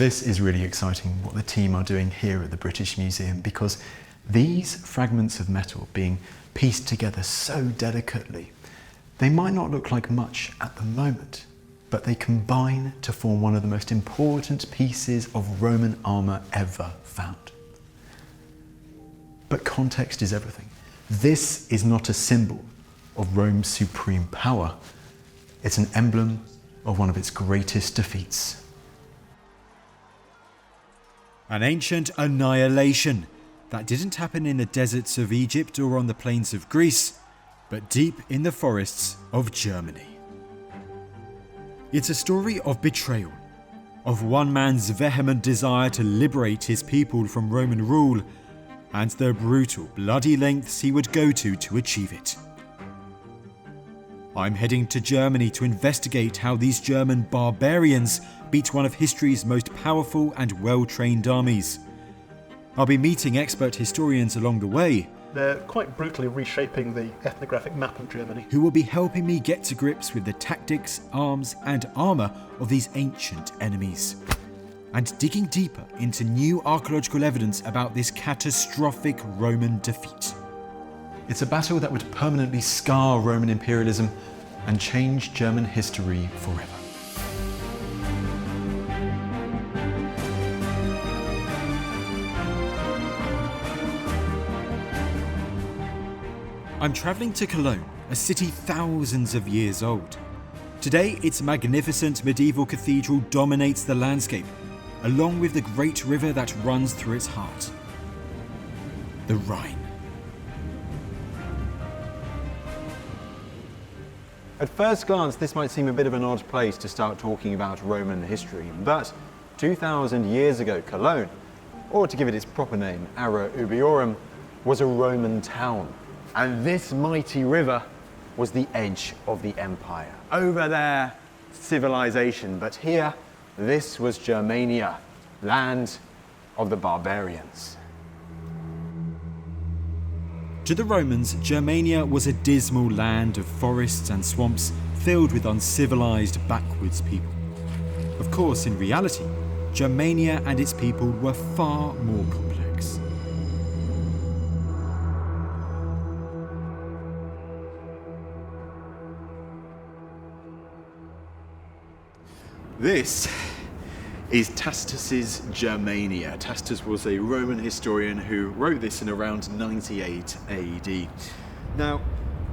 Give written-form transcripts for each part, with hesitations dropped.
This is really exciting, what the team are doing here at the British Museum, because these fragments of metal being pieced together so delicately, they might not look like much at the moment, but they combine to form one of the most important pieces of Roman armour ever found. But context is everything. This is not a symbol of Rome's supreme power. It's an emblem of one of its greatest defeats. An ancient annihilation that didn't happen in the deserts of Egypt or on the plains of Greece, but deep in the forests of Germany. It's a story of betrayal, of one man's vehement desire to liberate his people from Roman rule, and the brutal, bloody lengths he would go to achieve it. I'm heading to Germany to investigate how these German barbarians beat one of history's most powerful and well-trained armies. I'll be meeting expert historians along the way. They're quite brutally reshaping the ethnographic map of Germany, who will be helping me get to grips with the tactics, arms and armour of these ancient enemies, and digging deeper into new archaeological evidence about this catastrophic Roman defeat. It's a battle that would permanently scar Roman imperialism and change German history forever. I'm travelling to Cologne, a city thousands of years old. Today, its magnificent medieval cathedral dominates the landscape, along with the great river that runs through its heart, the Rhine. At first glance, this might seem a bit of an odd place to start talking about Roman history, but 2,000 years ago, Cologne, or to give it its proper name, Ara Ubiorum, was a Roman town. And this mighty river was the edge of the empire. Over there, civilization, but here, this was Germania, land of the barbarians. To the Romans, Germania was a dismal land of forests and swamps filled with uncivilized, backwards people. Of course, in reality, Germania and its people were far more complex. This is Tacitus's Germania. Tacitus was a Roman historian who wrote this in around 98 AD. Now,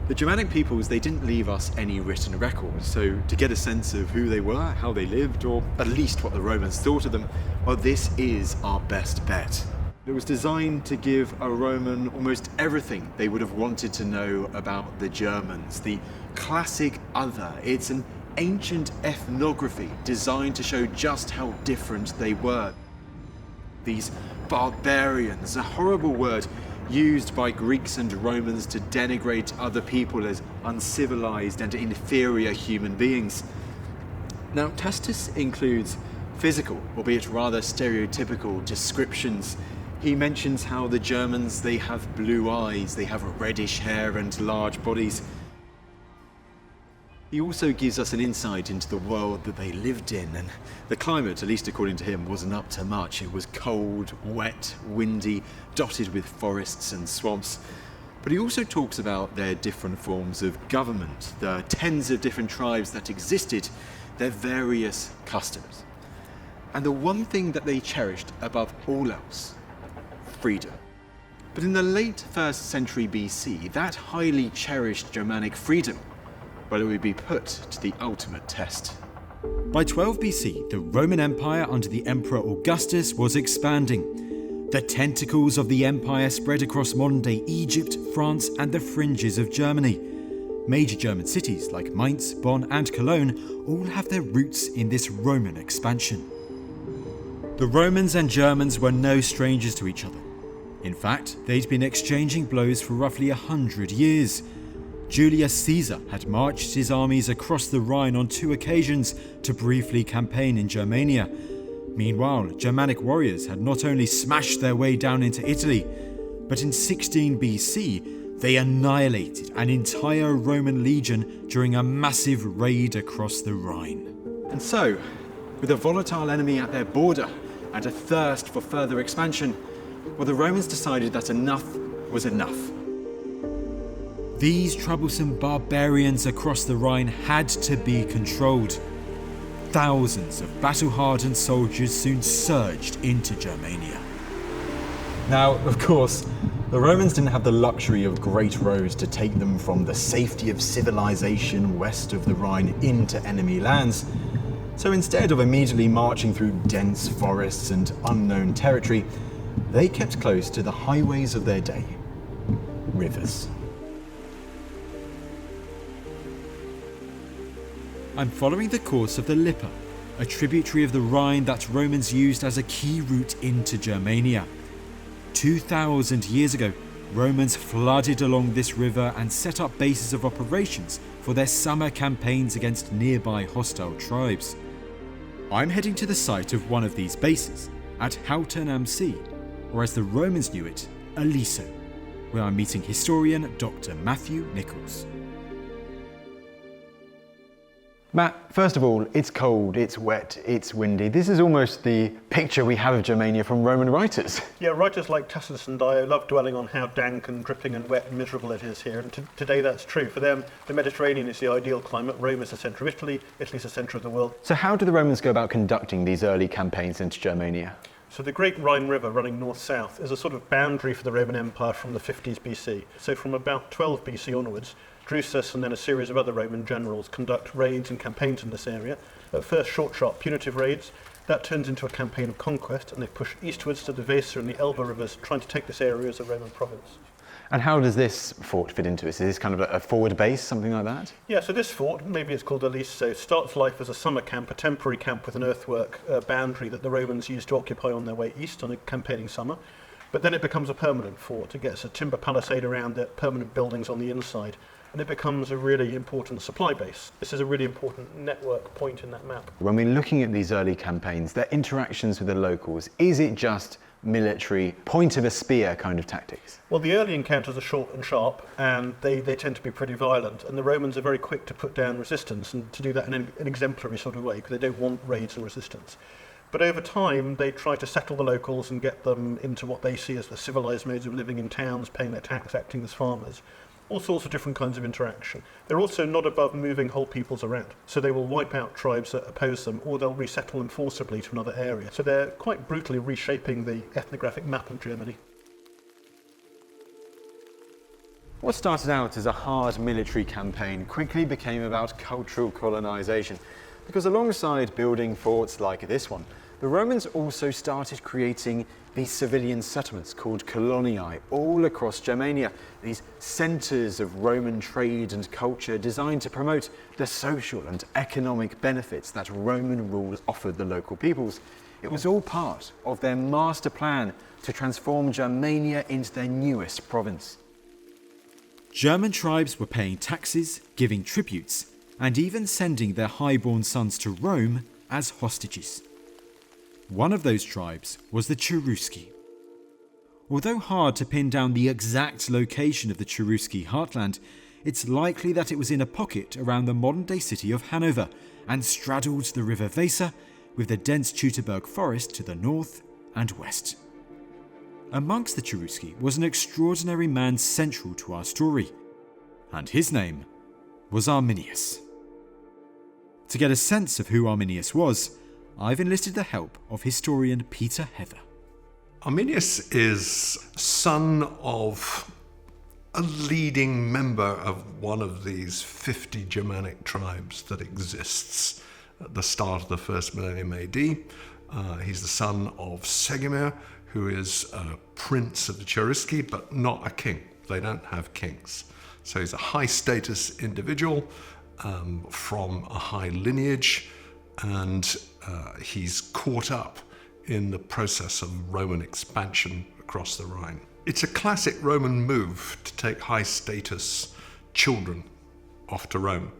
the Germanic peoples, they didn't leave us any written records, so to get a sense of who they were, how they lived, or at least what the Romans thought of them, well, this is our best bet. It was designed to give a Roman almost everything they would have wanted to know about the Germans, the classic other. It's an ancient ethnography designed to show just how different they were. These barbarians, a horrible word used by Greeks and Romans to denigrate other people as uncivilized and inferior human beings. Now, Tacitus includes physical, albeit rather stereotypical, descriptions. He mentions how the Germans, they have blue eyes, they have reddish hair and large bodies. He also gives us an insight into the world that they lived in, and the climate, at least according to him, wasn't up to much. It was cold, wet, windy, dotted with forests and swamps. But he also talks about their different forms of government, the tens of different tribes that existed, their various customs. And the one thing that they cherished above all else, freedom. But in the late 1st century BC, that highly cherished Germanic freedom, well, it would be put to the ultimate test. By 12 BC, the Roman Empire under the Emperor Augustus was expanding. The tentacles of the empire spread across modern-day Egypt, France, and the fringes of Germany. Major German cities like Mainz, Bonn, and Cologne all have their roots in this Roman expansion. The Romans and Germans were no strangers to each other. In fact, they'd been exchanging blows for roughly 100 years. Julius Caesar had marched his armies across the Rhine on 2 occasions to briefly campaign in Germania. Meanwhile, Germanic warriors had not only smashed their way down into Italy, but in 16 BC, they annihilated an entire Roman legion during a massive raid across the Rhine. And so, With a volatile enemy at their border and a thirst for further expansion, well, the Romans decided that enough was enough. These troublesome barbarians across the Rhine had to be controlled. Thousands of battle-hardened soldiers soon surged into Germania. Now, of course, the Romans didn't have the luxury of great roads to take them from the safety of civilization west of the Rhine into enemy lands. So instead of immediately marching through dense forests and unknown territory, they kept close to the highways of their day, rivers. I'm following the course of the Lippe, a tributary of the Rhine that Romans used as a key route into Germania. 2,000 years ago, Romans flooded along this river and set up bases of operations for their summer campaigns against nearby hostile tribes. I'm heading to the site of one of these bases, at Houten am See, or as the Romans knew it, Aliso, where I'm meeting historian Dr. Matthew Nichols. Matt, first of all, it's cold, it's wet, it's windy. This is almost the picture we have of Germania from Roman writers. Yeah, writers like Tacitus and Dio love dwelling on how dank and dripping and wet and miserable it is here, and today that's true. For them, the Mediterranean is the ideal climate. Rome is the centre of Italy, Italy's the centre of the world. So how do the Romans go about conducting these early campaigns into Germania? So the Great Rhine River running north-south is a sort of boundary for the Roman Empire from the 50s BC. So from about 12 BC onwards, Drusus and then a series of other Roman generals conduct raids and campaigns in this area. At first short, sharp, punitive raids. That turns into a campaign of conquest, and they push eastwards to the Weser and the Elbe rivers, trying to take this area as a Roman province. And how does this fort fit into this? Is this kind of a forward base, something like that? Yeah, so this fort, maybe it's called Aliso, starts life as a summer camp, a temporary camp with an earthwork boundary that the Romans used to occupy on their way east on a campaigning summer. But then it becomes a permanent fort. It gets a timber palisade around it, permanent buildings on the inside, and it becomes a really important supply base. This is a really important network point in that map. When we're looking at these early campaigns, their interactions with the locals, is it just military, point of a spear kind of tactics? Well, the early encounters are short and sharp, and they tend to be pretty violent, and the Romans are very quick to put down resistance, and to do that in an exemplary sort of way, because they don't want raids and resistance. But over time, they try to settle the locals and get them into what they see as the civilized modes of living in towns, paying their tax, acting as farmers. All sorts of different kinds of interaction. They're also not above moving whole peoples around. So they will wipe out tribes that oppose them, or they'll resettle them forcibly to another area. So they're quite brutally reshaping the ethnographic map of Germany. What started out as a hard military campaign quickly became about cultural colonization, because alongside building forts like this one, the Romans also started creating these civilian settlements called coloniae all across Germania, these centres of Roman trade and culture designed to promote the social and economic benefits that Roman rule offered the local peoples. It was all part of their master plan to transform Germania into their newest province. German tribes were paying taxes, giving tributes, and even sending their highborn sons to Rome as hostages. One of those tribes was the Cherusci. Although hard to pin down the exact location of the Cherusci heartland, it's likely that it was in a pocket around the modern-day city of Hanover and straddled the river Weser with the dense Teutoburg forest to the north and west. Amongst the Cherusci was an extraordinary man central to our story, and his name was Arminius. To get a sense of who Arminius was, I've enlisted the help of historian Peter Heather. Arminius is son of a leading member of one of these 50 Germanic tribes that exists at the start of the first millennium AD. He's the son of Segimir, who is a prince of the Cherusci, but not a king. They don't have kings. So he's a high status individual from a high lineage, and he's caught up in the process of Roman expansion across the Rhine. It's a classic Roman move to take high status children off to Rome.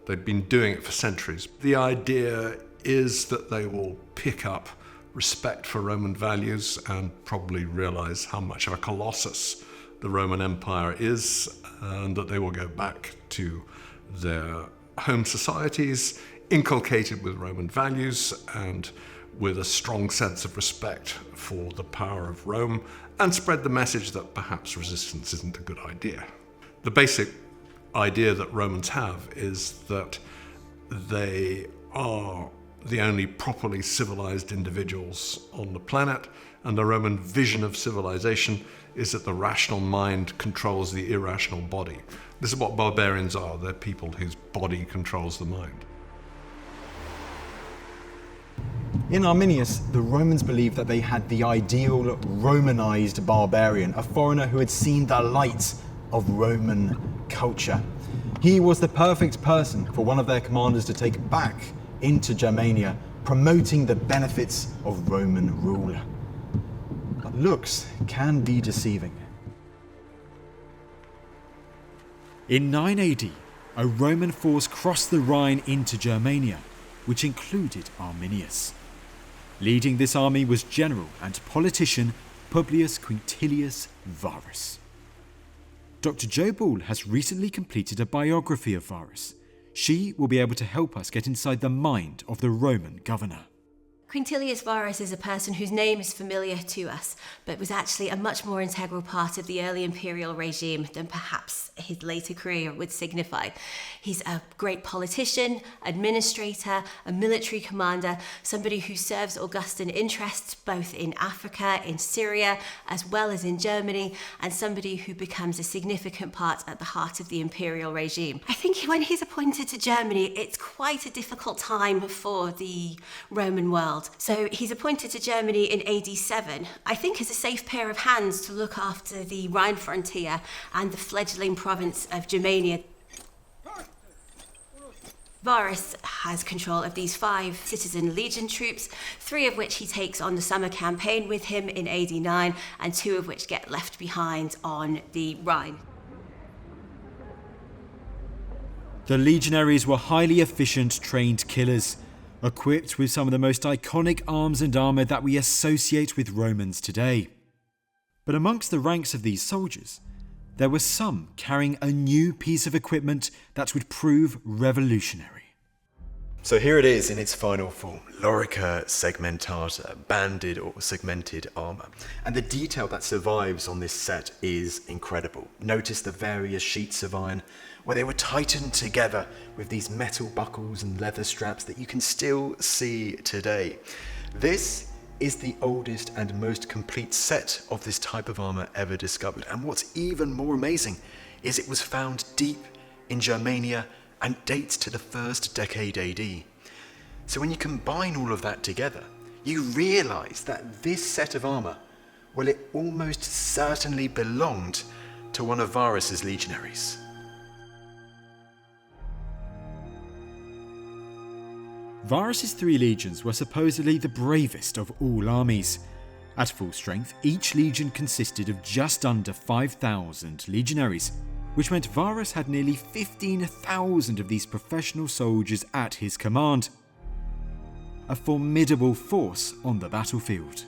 They've been doing it for centuries. The idea is that they will pick up respect for Roman values and probably realize how much of a colossus the Roman Empire is, and that they will go back to their home societies inculcated with Roman values and with a strong sense of respect for the power of Rome, and spread the message that perhaps resistance isn't a good idea. The basic idea that Romans have is that they are the only properly civilized individuals on the planet, and the Roman vision of civilization is that the rational mind controls the irrational body. This is what barbarians are. They're people whose body controls the mind. In Arminius, the Romans believed that they had the ideal Romanized barbarian, a foreigner who had seen the light of Roman culture. He was the perfect person for one of their commanders to take back into Germania, promoting the benefits of Roman rule. But looks can be deceiving. In 9 AD, a Roman force crossed the Rhine into Germania, which included Arminius. Leading this army was general and politician Publius Quintilius Varus. Dr. Jo Ball has recently completed a biography of Varus. She will be able to help us get inside the mind of the Roman governor. Quintilius Varus is a person whose name is familiar to us, but was actually a much more integral part of the early imperial regime than perhaps his later career would signify. He's a great politician, administrator, a military commander, somebody who serves Augustan interests both in Africa, in Syria, as well as in Germany, and somebody who becomes a significant part at the heart of the imperial regime. I think when he's appointed to Germany, it's quite a difficult time for the Roman world. So he's appointed to Germany in AD 7, I think as a safe pair of hands to look after the Rhine frontier and the fledgling province of Germania. Varus has control of these 5 citizen legion troops, 3 of which he takes on the summer campaign with him in AD 9, and 2 of which get left behind on the Rhine. The legionaries were highly efficient, trained killers, equipped with some of the most iconic arms and armour that we associate with Romans today. But amongst the ranks of these soldiers, there were some carrying a new piece of equipment that would prove revolutionary. So here it is in its final form, Lorica segmentata, banded or segmented armour. And the detail that survives on this set is incredible. Notice the various sheets of iron where they were tightened together with these metal buckles and leather straps that you can still see today. This is the oldest and most complete set of this type of armour ever discovered. And what's even more amazing is it was found deep in Germania and dates to the 1st decade AD. So when you combine all of that together, you realise that this set of armour, well, it almost certainly belonged to one of Varus's legionaries. Varus's 3 legions were supposedly the bravest of all armies. At full strength, each legion consisted of just under 5,000 legionaries, which meant Varus had nearly 15,000 of these professional soldiers at his command. A formidable force on the battlefield.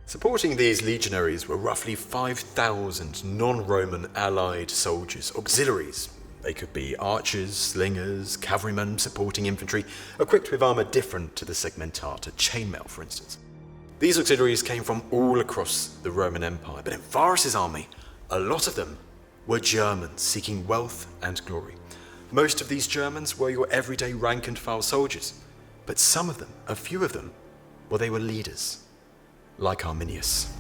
Supporting these legionaries were roughly 5,000 non-Roman allied soldiers, auxiliaries. They could be archers, slingers, cavalrymen supporting infantry, equipped with armour different to the segmentata, chainmail for instance. These auxiliaries came from all across the Roman Empire, but in Varus's army, a lot of them were Germans seeking wealth and glory. Most of these Germans were your everyday rank and file soldiers, but some of them, a few of them, well, they were leaders, like Arminius.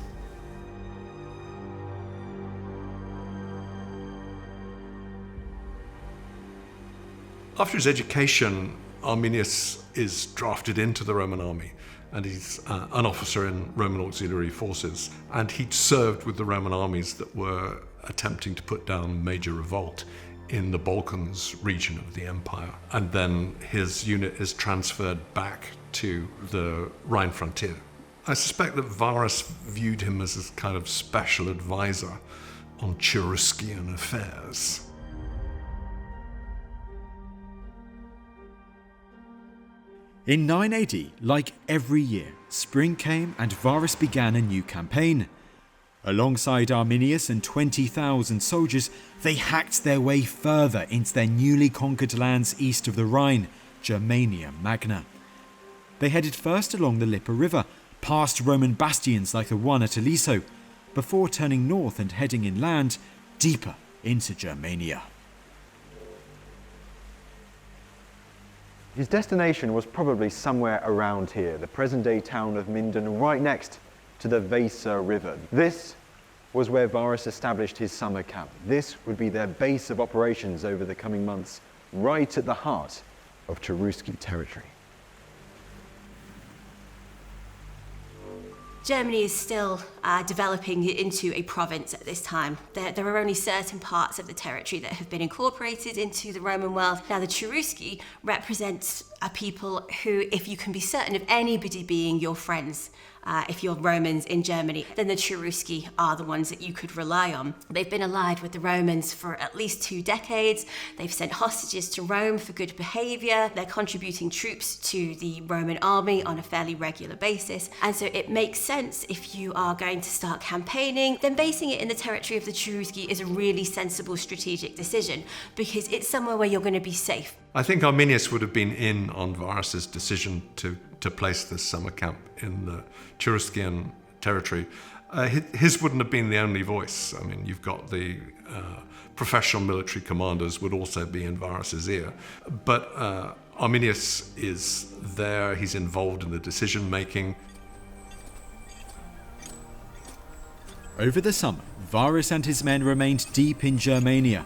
After his education, Arminius is drafted into the Roman army, and he's an officer in Roman auxiliary forces, and he'd served with the Roman armies that were attempting to put down major revolt in the Balkans region of the empire. And then his unit is transferred back to the Rhine frontier. I suspect that Varus viewed him as a kind of special advisor on Cheruscian affairs. In 9 AD, like every year, spring came and Varus began a new campaign. Alongside Arminius and 20,000 soldiers, they hacked their way further into their newly conquered lands east of the Rhine, Germania Magna. They headed first along the Lippe River, past Roman bastions like the one at Aliso, before turning north and heading inland, deeper into Germania. His destination was probably somewhere around here, the present-day town of Minden, right next to the Weser River. This was where Varus established his summer camp. This would be their base of operations over the coming months, right at the heart of Cherusci territory. Germany is still developing into a province at this time. There are only certain parts of the territory that have been incorporated into the Roman world. Now, the Cherusci represent a people who, if you can be certain of anybody being your friends, if you're Romans in Germany, then the Cherusci are the ones that you could rely on. They've been allied with the Romans for at least 2 decades. They've sent hostages to Rome for good behaviour. They're contributing troops to the Roman army on a fairly regular basis. And so it makes sense, if you are going to start campaigning, then basing it in the territory of the Cherusci is a really sensible strategic decision, because it's somewhere where you're going to be safe. I think Arminius would have been in on Varus's decision to place this summer camp in the Cheruscian territory. His wouldn't have been the only voice. I mean, you've got the professional military commanders would also be in Varus's ear. But Arminius is there, he's involved in the decision making. Over the summer, Varus and his men remained deep in Germania,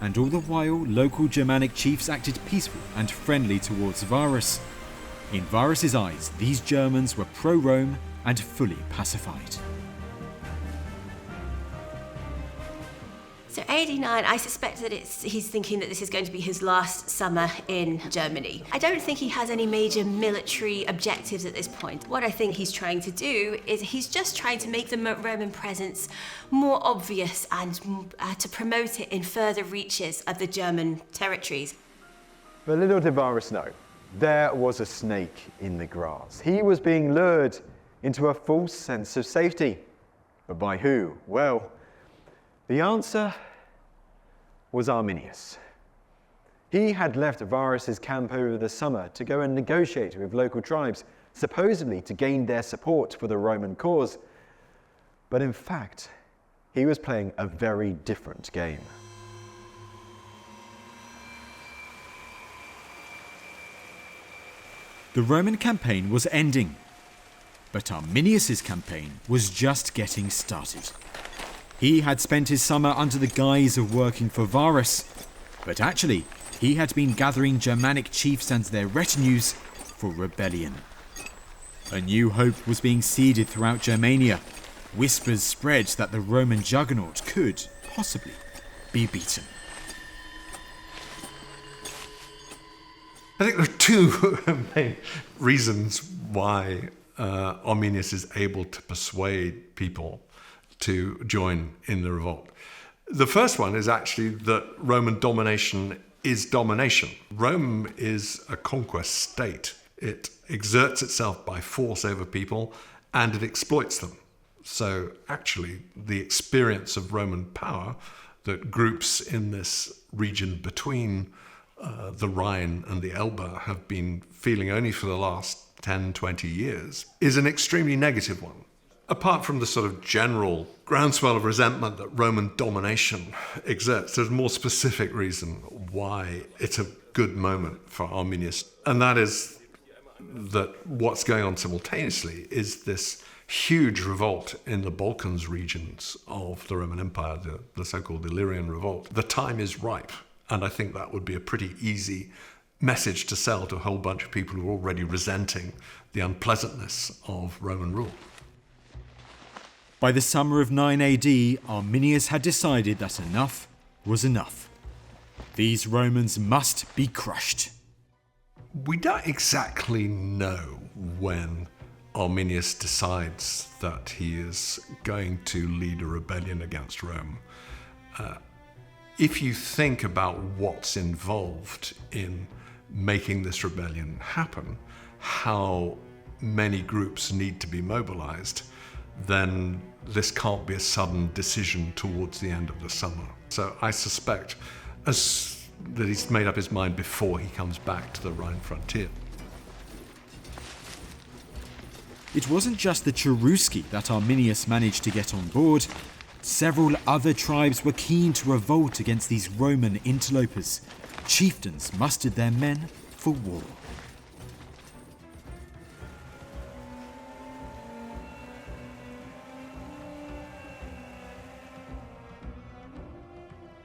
and all the while local Germanic chiefs acted peaceful and friendly towards Varus. In Varus's eyes, these Germans were pro-Rome and fully pacified. So AD 9, I suspect that he's thinking that this is going to be his last summer in Germany. I don't think he has any major military objectives at this point. What I think he's trying to do is he's just trying to make the Roman presence more obvious and to promote it in further reaches of the German territories. But little did Varus know, there was a snake in the grass. He was being lured into a false sense of safety. But by who? Well, the answer was Arminius. He had left Varus's camp over the summer to go and negotiate with local tribes, supposedly to gain their support for the Roman cause. But in fact, he was playing a very different game. The Roman campaign was ending, but Arminius's campaign was just getting started. He had spent his summer under the guise of working for Varus, but actually he had been gathering Germanic chiefs and their retinues for rebellion. A new hope was being seeded throughout Germania. Whispers spread that the Roman juggernaut could possibly be beaten. I think there are two main reasons why Arminius is able to persuade people to join in the revolt. The first one is actually that Roman domination is domination. Rome is a conquest state. It exerts itself by force over people and it exploits them. So actually the experience of Roman power that groups in this region between the Rhine and the Elbe have been feeling only for the last 10, 20 years is an extremely negative one. Apart from the sort of general groundswell of resentment that Roman domination exerts, there's a more specific reason why it's a good moment for Arminius. And that is that what's going on simultaneously is this huge revolt in the Balkans regions of the Roman Empire, the so-called Illyrian revolt. The time is ripe. And I think that would be a pretty easy message to sell to a whole bunch of people who are already resenting the unpleasantness of Roman rule. By the summer of 9 AD, Arminius had decided that enough was enough. These Romans must be crushed. We don't exactly know when Arminius decides that he is going to lead a rebellion against Rome. If you think about what's involved in making this rebellion happen, how many groups need to be mobilized, then this can't be a sudden decision towards the end of the summer. So I suspect that he's made up his mind before he comes back to the Rhine frontier. It wasn't just the Cherusci that Arminius managed to get on board. Several other tribes were keen to revolt against these Roman interlopers. Chieftains mustered their men for war.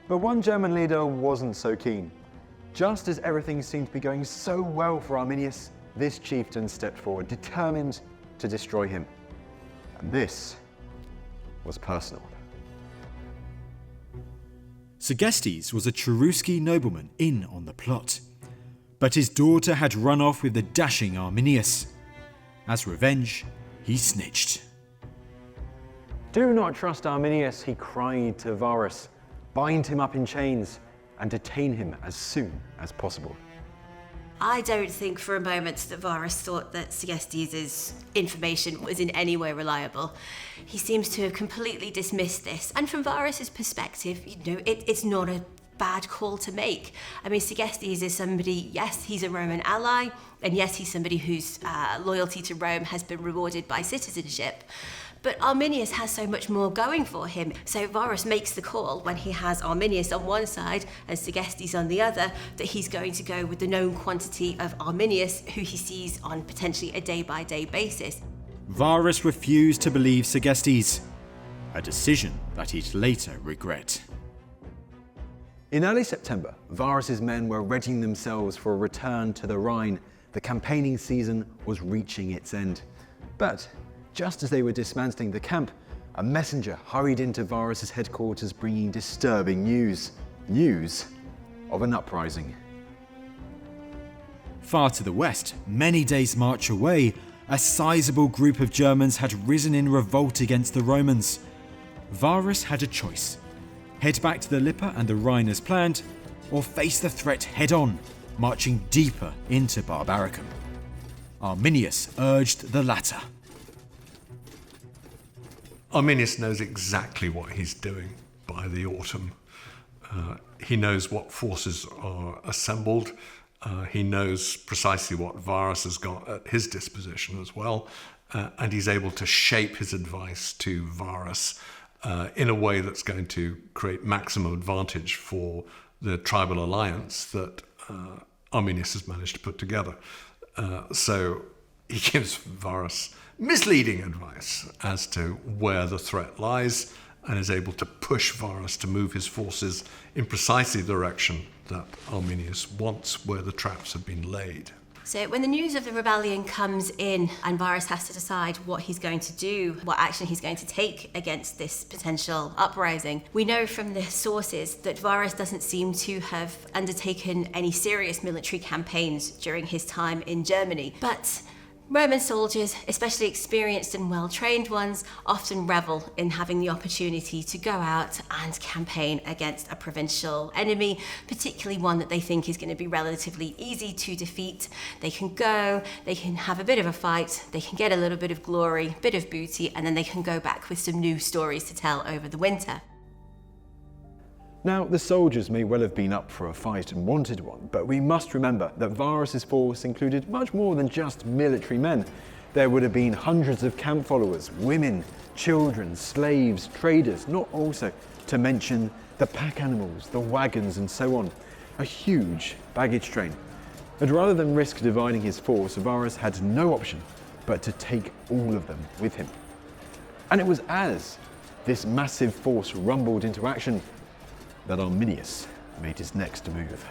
But one German leader wasn't so keen. Just as everything seemed to be going so well for Arminius, this chieftain stepped forward, determined to destroy him. And this was personal. Segestes was a Cherusci nobleman in on the plot, but his daughter had run off with the dashing Arminius. As revenge, he snitched. "Do not trust Arminius," he cried to Varus. "Bind him up in chains and detain him as soon as possible." I don't think for a moment that Varus thought that Segestes' information was in any way reliable. He seems to have completely dismissed this. And from Varus' perspective, it's not a bad call to make. I mean, Segestes is somebody, yes, he's a Roman ally, and yes, he's somebody whose loyalty to Rome has been rewarded by citizenship. But Arminius has so much more going for him. So Varus makes the call when he has Arminius on one side and Segestes on the other that he's going to go with the known quantity of Arminius, who he sees on potentially a day-by-day basis. Varus refused to believe Segestes, a decision that he'd later regret. In early September, Varus's men were readying themselves for a return to the Rhine. The campaigning season was reaching its end. But just as they were dismantling the camp, a messenger hurried into Varus's headquarters bringing disturbing news. News of an uprising. Far to the west, many days' march away, a sizable group of Germans had risen in revolt against the Romans. Varus had a choice: head back to the Lippe and the Rhine as planned, or face the threat head-on, marching deeper into Barbaricum. Arminius urged the latter. Arminius knows exactly what he's doing by the autumn. He knows what forces are assembled. He knows precisely what Varus has got at his disposition as well. And he's able to shape his advice to Varus in a way that's going to create maximum advantage for the tribal alliance that Arminius has managed to put together. So he gives Varus misleading advice as to where the threat lies and is able to push Varus to move his forces in precisely the direction that Arminius wants, where the traps have been laid. So when the news of the rebellion comes in and Varus has to decide what he's going to do, what action he's going to take against this potential uprising, we know from the sources that Varus doesn't seem to have undertaken any serious military campaigns during his time in Germany. But Roman soldiers, especially experienced and well-trained ones, often revel in having the opportunity to go out and campaign against a provincial enemy, particularly one that they think is going to be relatively easy to defeat. They can go, they can have a bit of a fight, they can get a little bit of glory, bit of booty, and then they can go back with some new stories to tell over the winter. Now, the soldiers may well have been up for a fight and wanted one, but we must remember that Varus's force included much more than just military men. There would have been hundreds of camp followers, women, children, slaves, traders, not also to mention the pack animals, the wagons and so on. A huge baggage train. And rather than risk dividing his force, Varus had no option but to take all of them with him. And it was as this massive force rumbled into action that Arminius made his next move.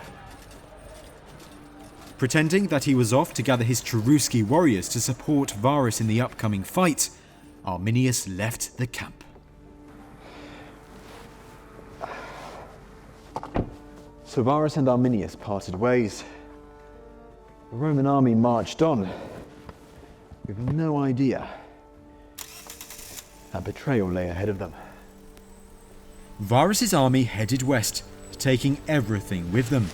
Pretending that he was off to gather his Cherusci warriors to support Varus in the upcoming fight, Arminius left the camp. So Varus and Arminius parted ways. The Roman army marched on with no idea that betrayal lay ahead of them. Varus's army headed west, taking everything with them.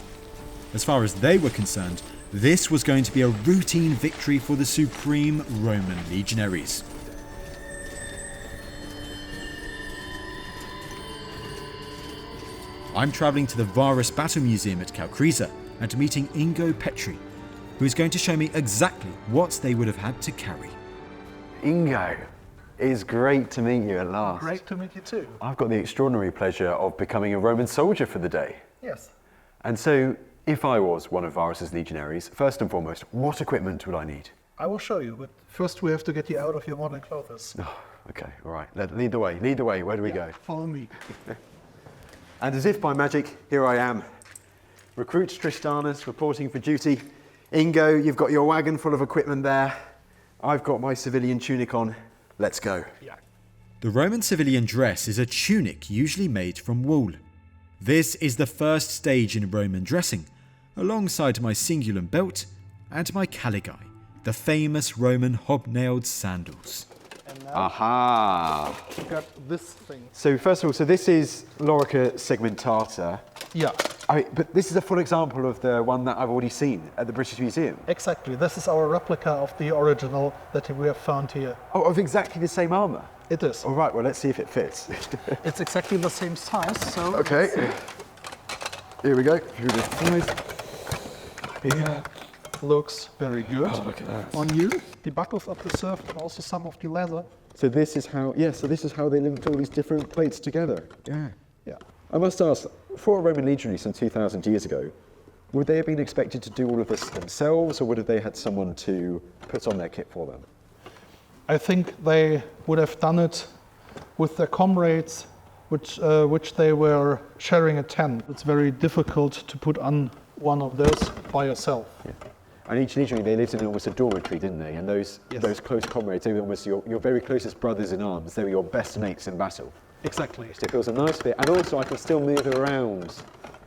As far as they were concerned, this was going to be a routine victory for the supreme Roman legionaries. I'm travelling to the Varus Battle Museum at Calcresa and meeting Ingo Petri, who is going to show me exactly what they would have had to carry. Ingo, it's great to meet you at last. Great to meet you too. I've got the extraordinary pleasure of becoming a Roman soldier for the day. Yes. And so, if I was one of Varus's legionaries, first and foremost, what equipment would I need? I will show you, but first we have to get you out of your modern clothes. Oh, okay, all right. Lead the way. Lead the way. Where do we go? Follow me. And as if by magic, here I am. Recruit Tristanus reporting for duty. Ingo, you've got your wagon full of equipment there. I've got my civilian tunic on. Let's go. Yeah. The Roman civilian dress is a tunic usually made from wool. This is the first stage in Roman dressing, alongside my cingulum belt and my caligae, the famous Roman hobnailed sandals. And now Aha! you got this thing. So first of all, so this is Lorica segmentata. Yeah. But this is a full example of the one that I've already seen at the British Museum. Exactly. This is our replica of the original that we have found here. Oh, of exactly the same armour? It is. All right, well, let's see if it fits. It's exactly the same size, so... Okay. Here we go. Here it is. Yeah. Looks very good Look at that. on you. The buckles are preserved and also some of the leather. So this is how, they linked all these different plates together. Yeah. Yeah. I must ask, for a Roman legionary some 2,000 years ago, would they have been expected to do all of this themselves, or would have they had someone to put on their kit for them? I think they would have done it with their comrades, which they were sharing a tent. It's very difficult to put on one of those by yourself. Yeah. And each legionary, they lived in almost a dormitory, didn't they? And those close comrades, they were almost your very closest brothers in arms. They were your best mates in battle. Exactly. So it feels a nice fit. And also I can still move around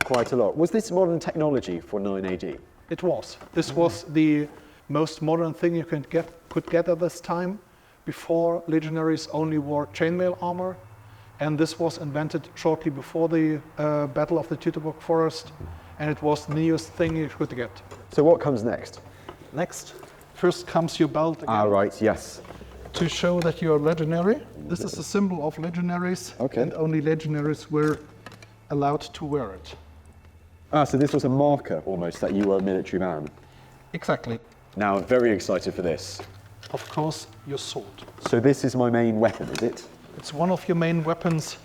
quite a lot. Was this modern technology for 9 AD? It was. This was the most modern thing you could get at this time. Before, legionaries only wore chainmail armor, and this was invented shortly before the Battle of the Teutoburg forest, and it was the newest thing you could get. So what comes next? Next, first comes your belt again. Ah, right, yes. To show that you are legionary. This is a symbol of legionaries, Okay. and only legionaries were allowed to wear it. Ah, so this was a marker almost that you were a military man. Exactly. Now I'm very excited for this. Of course, your sword. So this is my main weapon, is it? It's one of your main weapons.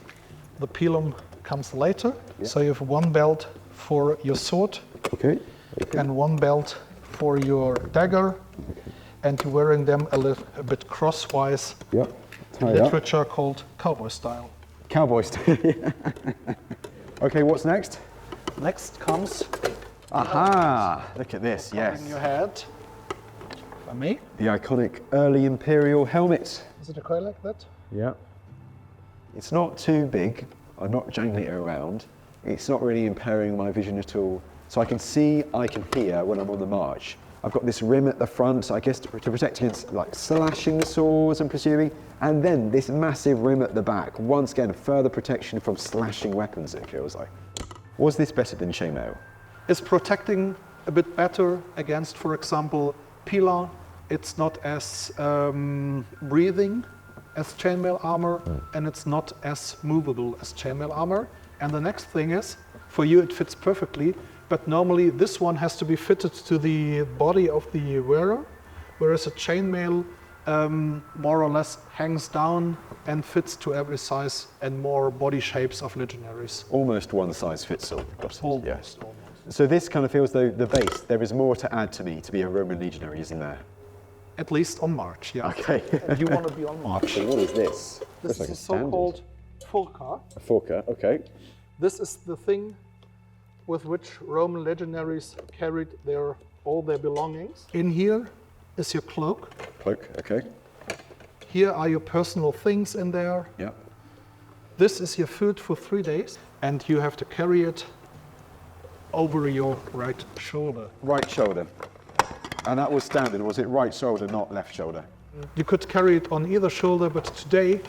The pilum comes later. So you have one belt for your sword Okay. and one belt for your dagger, and you're wearing them a bit crosswise. Yep. In literature called cowboy style. Cowboy style. Okay, what's next? Next comes Aha! Look at this, in yes. your head. By me. The iconic early imperial helmet. Is it a coil like that? Yeah. It's not too big. I'm not jangling it around. It's not really impairing my vision at all. So I can see, I can hear when I'm on the march. I've got this rim at the front, I guess, to protect against like slashing swords, I'm presuming. And then this massive rim at the back. Once again, further protection from slashing weapons, it feels like. Was this better than chainmail? It's protecting a bit better against, for example, pila. It's not as breathing as chainmail armor, and it's not as movable as chainmail armor. And the next thing is, for you it fits perfectly, but normally this one has to be fitted to the body of the wearer, whereas a chainmail more or less hangs down and fits to every size and more body shapes of legionaries. Almost one size fits all. Got it. Almost, Yes. almost. So this kind of feels though the base. There is more to add to me to be a Roman legionary, isn't there? At least on march, yeah. Okay. You want to be on march. So what is this? This Looks like is a standard. so-called furca. A forker, okay. This is the thing with which Roman legionaries carried all their belongings. In here is your cloak. Cloak, okay. Here are your personal things in there. Yeah. This is your food for 3 days, and you have to carry it over your right shoulder. Right shoulder. And that was standard, was it right shoulder, not left shoulder? You could carry it on either shoulder, but today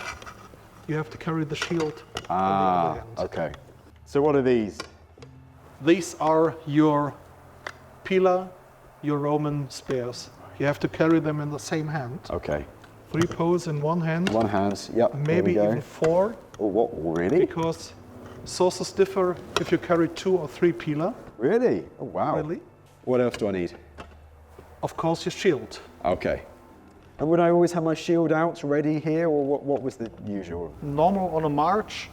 you have to carry the shield on the other end. Okay. So what are these? These are your pila, your Roman spears. You have to carry them in the same hand. Okay. 3 poles in one hand, One hand, yep. maybe there we even go. 4, Oh, what, really? because Sources differ if you carry 2 or 3 pila. Really? Oh, wow. Really? What else do I need? Of course, your shield. Okay. And would I always have my shield out ready here, or what was the usual? Normal on a march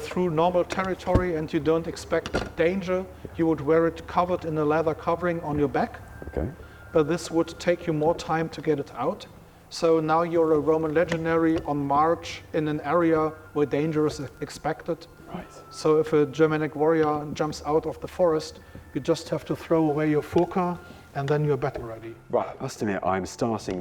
through normal territory and you don't expect danger, you would wear it covered in a leather covering on your back. Okay. But this would take you more time to get it out. So now you're a Roman legionary on march in an area where danger is expected. Right. So if a Germanic warrior jumps out of the forest, you just have to throw away your foca and then you're battle ready. Right, I must admit,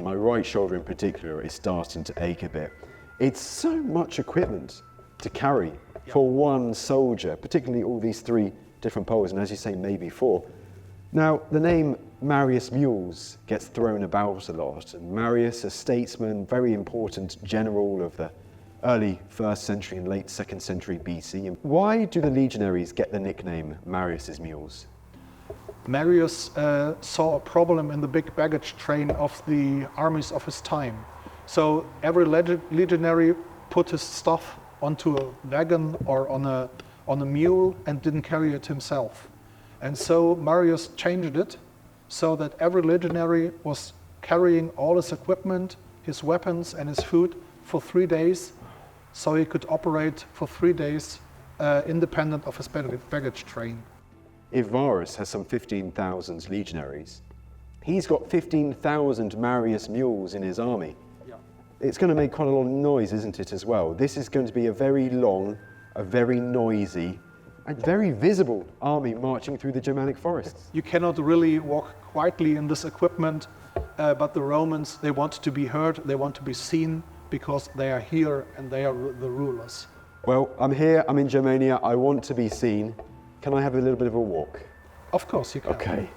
my right shoulder in particular is starting to ache a bit. It's so much equipment to carry for one soldier, particularly all these 3 different poles, and as you say, maybe 4. Now, the name Marius Mules gets thrown about a lot, and Marius, a statesman, very important general of the early 1st century and late 2nd century BC. And why do the legionaries get the nickname Marius's Mules? Marius saw a problem in the big baggage train of the armies of his time. So every legionary put his stuff onto a wagon or on a mule and didn't carry it himself. And so Marius changed it so that every legionary was carrying all his equipment, his weapons and his food for 3 days, so he could operate for 3 days independent of his baggage train. If Varus has some 15,000 legionaries, he's got 15,000 Marius mules in his army. Yeah. It's going to make quite a lot of noise, isn't it, as well? This is going to be a very long, a very noisy, and very visible army marching through the Germanic forests. You cannot really walk quietly in this equipment, but the Romans, they want to be heard, they want to be seen, because they are here and they are the rulers. Well, I'm here, I'm in Germania, I want to be seen. Can I have a little bit of a walk? Of course you can. Okay.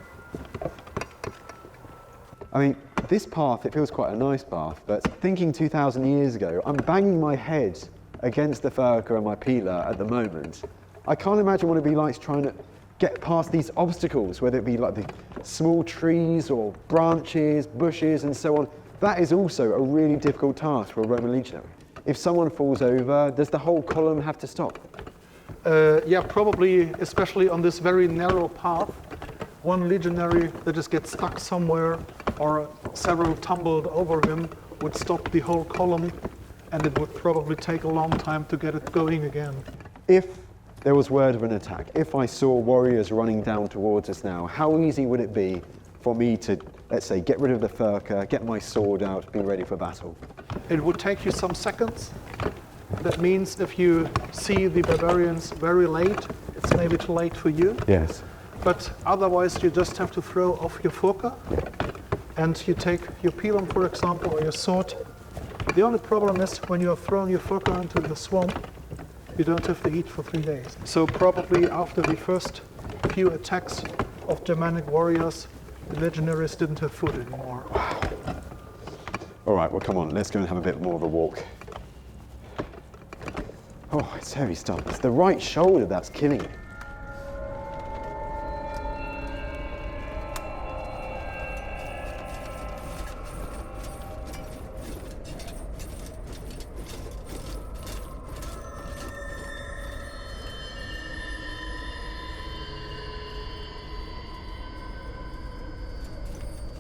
I mean, this path, it feels quite a nice path, but thinking 2,000 years ago, I'm banging my head against the furca and my pila at the moment. I can't imagine what it'd be like trying to get past these obstacles, whether it be like the small trees or branches, bushes and so on. That is also a really difficult task for a Roman legionary. If someone falls over, does the whole column have to stop? Yeah, probably, especially on this very narrow path. One legionary that just gets stuck somewhere or several tumbled over him would stop the whole column, and it would probably take a long time to get it going again. If there was word of an attack, if I saw warriors running down towards us now, how easy would it be for me to, let's say, get rid of the furca, get my sword out, be ready for battle? It would take you some seconds. That means if you see the barbarians very late, it's maybe too late for you. Yes. But otherwise, you just have to throw off your foca, and you take your pilum, for example, or your sword. The only problem is when you have thrown your foca into the swamp, you don't have to eat for 3 days. So probably after the first few attacks of Germanic warriors, the legionaries didn't have food anymore. All right, well, come on, let's go and have a bit more of a walk. Oh, it's heavy stuff. It's the right shoulder that's killing me.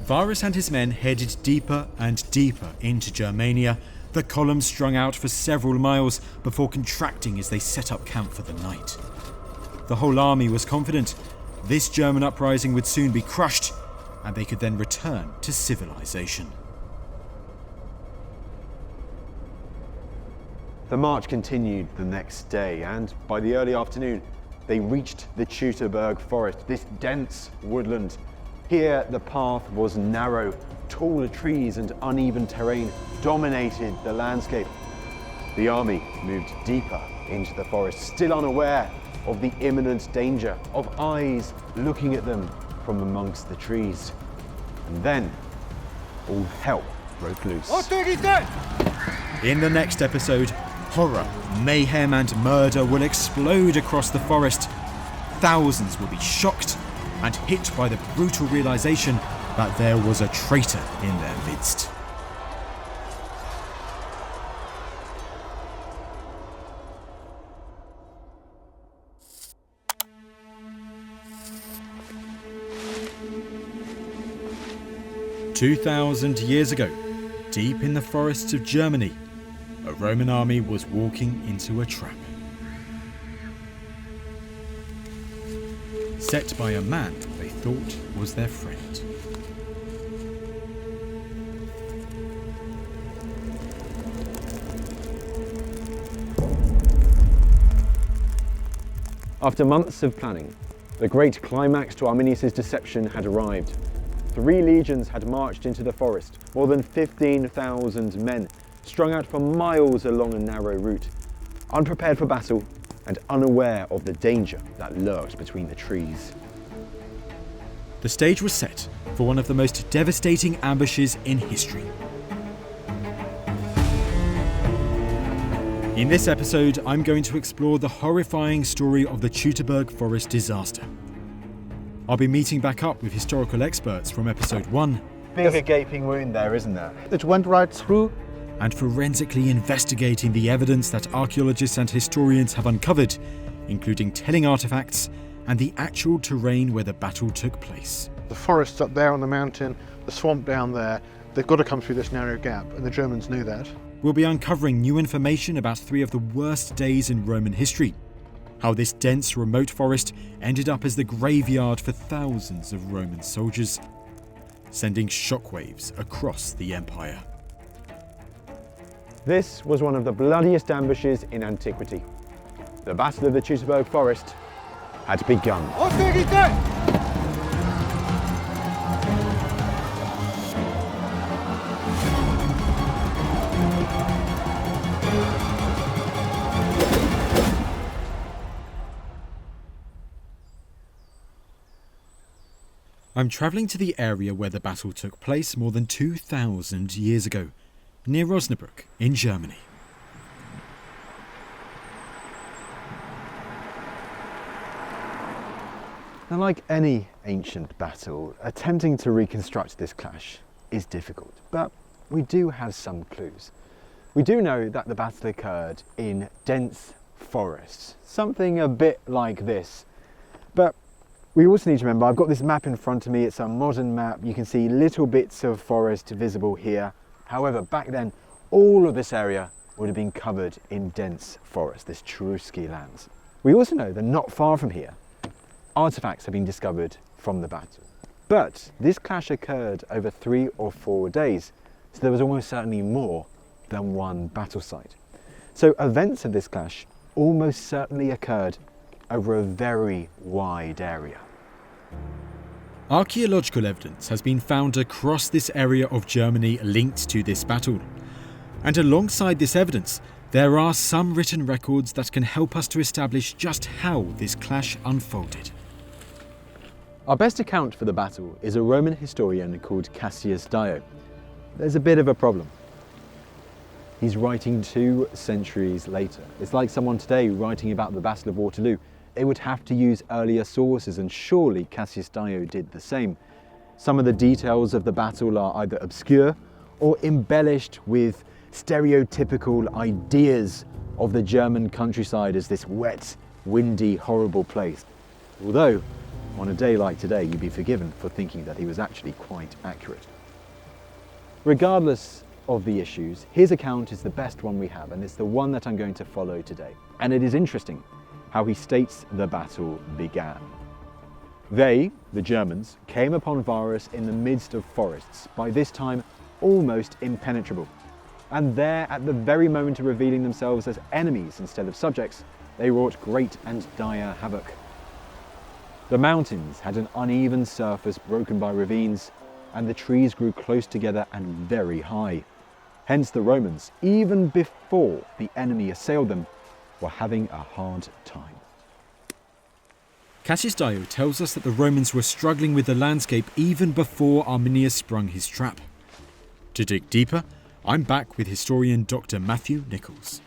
Varus and his men headed deeper and deeper into Germania, the columns strung out for several miles before contracting as they set up camp for the night. The whole army was confident this German uprising would soon be crushed, and they could then return to civilization. The march continued the next day, and by the early afternoon, they reached the Teutoburg forest, this dense woodland. Here, the path was narrow. Taller trees and uneven terrain dominated the landscape. The army moved deeper into the forest, still unaware of the imminent danger of eyes looking at them from amongst the trees. And then, all hell broke loose. In the next episode, horror, mayhem and murder will explode across the forest. Thousands will be shocked and hit by the brutal realization that there was a traitor in their midst. 2,000 years ago, deep in the forests of Germany, a Roman army was walking into a trap. Set by a man they thought was their friend. After months of planning, the great climax to Arminius' deception had arrived. 3 legions had marched into the forest, more than 15,000 men, strung out for miles along a narrow route, unprepared for battle and unaware of the danger that lurked between the trees. The stage was set for one of the most devastating ambushes in history. In this episode, I'm going to explore the horrifying story of the Teutoburg forest disaster. I'll be meeting back up with historical experts from episode 1. Big gaping wound there, isn't there? It went right through. And forensically investigating the evidence that archaeologists and historians have uncovered, including telling artifacts and the actual terrain where the battle took place. The forest's up there on the mountain, the swamp down there. They've got to come through this narrow gap, and the Germans knew that. We'll be uncovering new information about 3 of the worst days in Roman history. How this dense, remote forest ended up as the graveyard for thousands of Roman soldiers, sending shockwaves across the empire. This was one of the bloodiest ambushes in antiquity. The Battle of the Teutoburg forest had begun. I'm travelling to the area where the battle took place more than 2,000 years ago, near Osnabrück in Germany. Now, like any ancient battle, attempting to reconstruct this clash is difficult, but we do have some clues. We do know that the battle occurred in dense forests, something a bit like this. But we also need to remember, I've got this map in front of me, it's a modern map, you can see little bits of forest visible here. However, back then, all of this area would have been covered in dense forest, this Cherusci lands. We also know that not far from here, artifacts have been discovered from the battle. But this clash occurred over 3 or 4 days, so there was almost certainly more than one battle site. So events of this clash almost certainly occurred over a very wide area. Archaeological evidence has been found across this area of Germany linked to this battle. And alongside this evidence, there are some written records that can help us to establish just how this clash unfolded. Our best account for the battle is a Roman historian called Cassius Dio. There's a bit of a problem. He's writing 2 centuries later. It's like someone today writing about the Battle of Waterloo. They would have to use earlier sources, and surely Cassius Dio did the same. Some of the details of the battle are either obscure or embellished with stereotypical ideas of the German countryside as this wet, windy, horrible place. Although, on a day like today, you'd be forgiven for thinking that he was actually quite accurate. Regardless of the issues, his account is the best one we have, and it's the one that I'm going to follow today. And it is interesting how he states the battle began. They, the Germans, came upon Varus in the midst of forests, by this time almost impenetrable. And there, at the very moment of revealing themselves as enemies instead of subjects, they wrought great and dire havoc. The mountains had an uneven surface broken by ravines, and the trees grew close together and very high. Hence the Romans, even before the enemy assailed them, were having a hard time. Cassius Dio tells us that the Romans were struggling with the landscape even before Arminius sprung his trap. To dig deeper, I'm back with historian Dr. Matthew Nichols.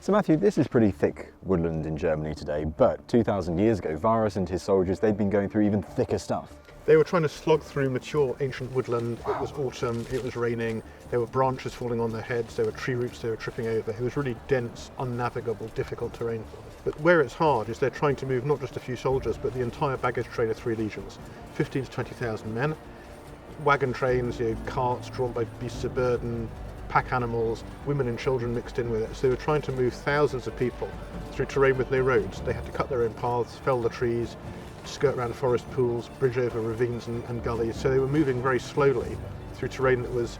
So Matthew, this is pretty thick woodland in Germany today, but 2,000 years ago, Varus and his soldiers, they'd been going through even thicker stuff. They were trying to slog through mature ancient woodland. It was autumn, it was raining, there were branches falling on their heads, there were tree roots they were tripping over. It was really dense, unnavigable, difficult terrain for them. But where it's hard is they're trying to move not just a few soldiers, but the entire baggage train of 3 legions, 15 to 20,000 men. wagon trains, carts drawn by beasts of burden, pack animals, women and children mixed in with it. So they were trying to move thousands of people through terrain with no roads. They had to cut their own paths, fell the trees, skirt around forest pools, bridge over ravines and gullies. So they were moving very slowly through terrain that was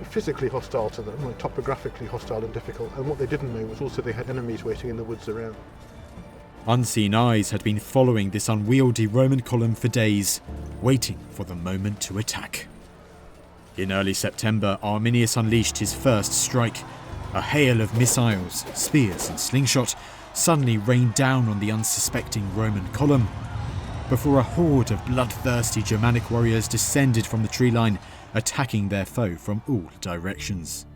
physically hostile to them, like topographically hostile and difficult. And what they didn't know was also they had enemies waiting in the woods around. Unseen eyes had been following this unwieldy Roman column for days, waiting for the moment to attack. In early September, Arminius unleashed his first strike. A hail of missiles, spears and slingshot suddenly rained down on the unsuspecting Roman column, before a horde of bloodthirsty Germanic warriors descended from the tree line, attacking their foe from all directions.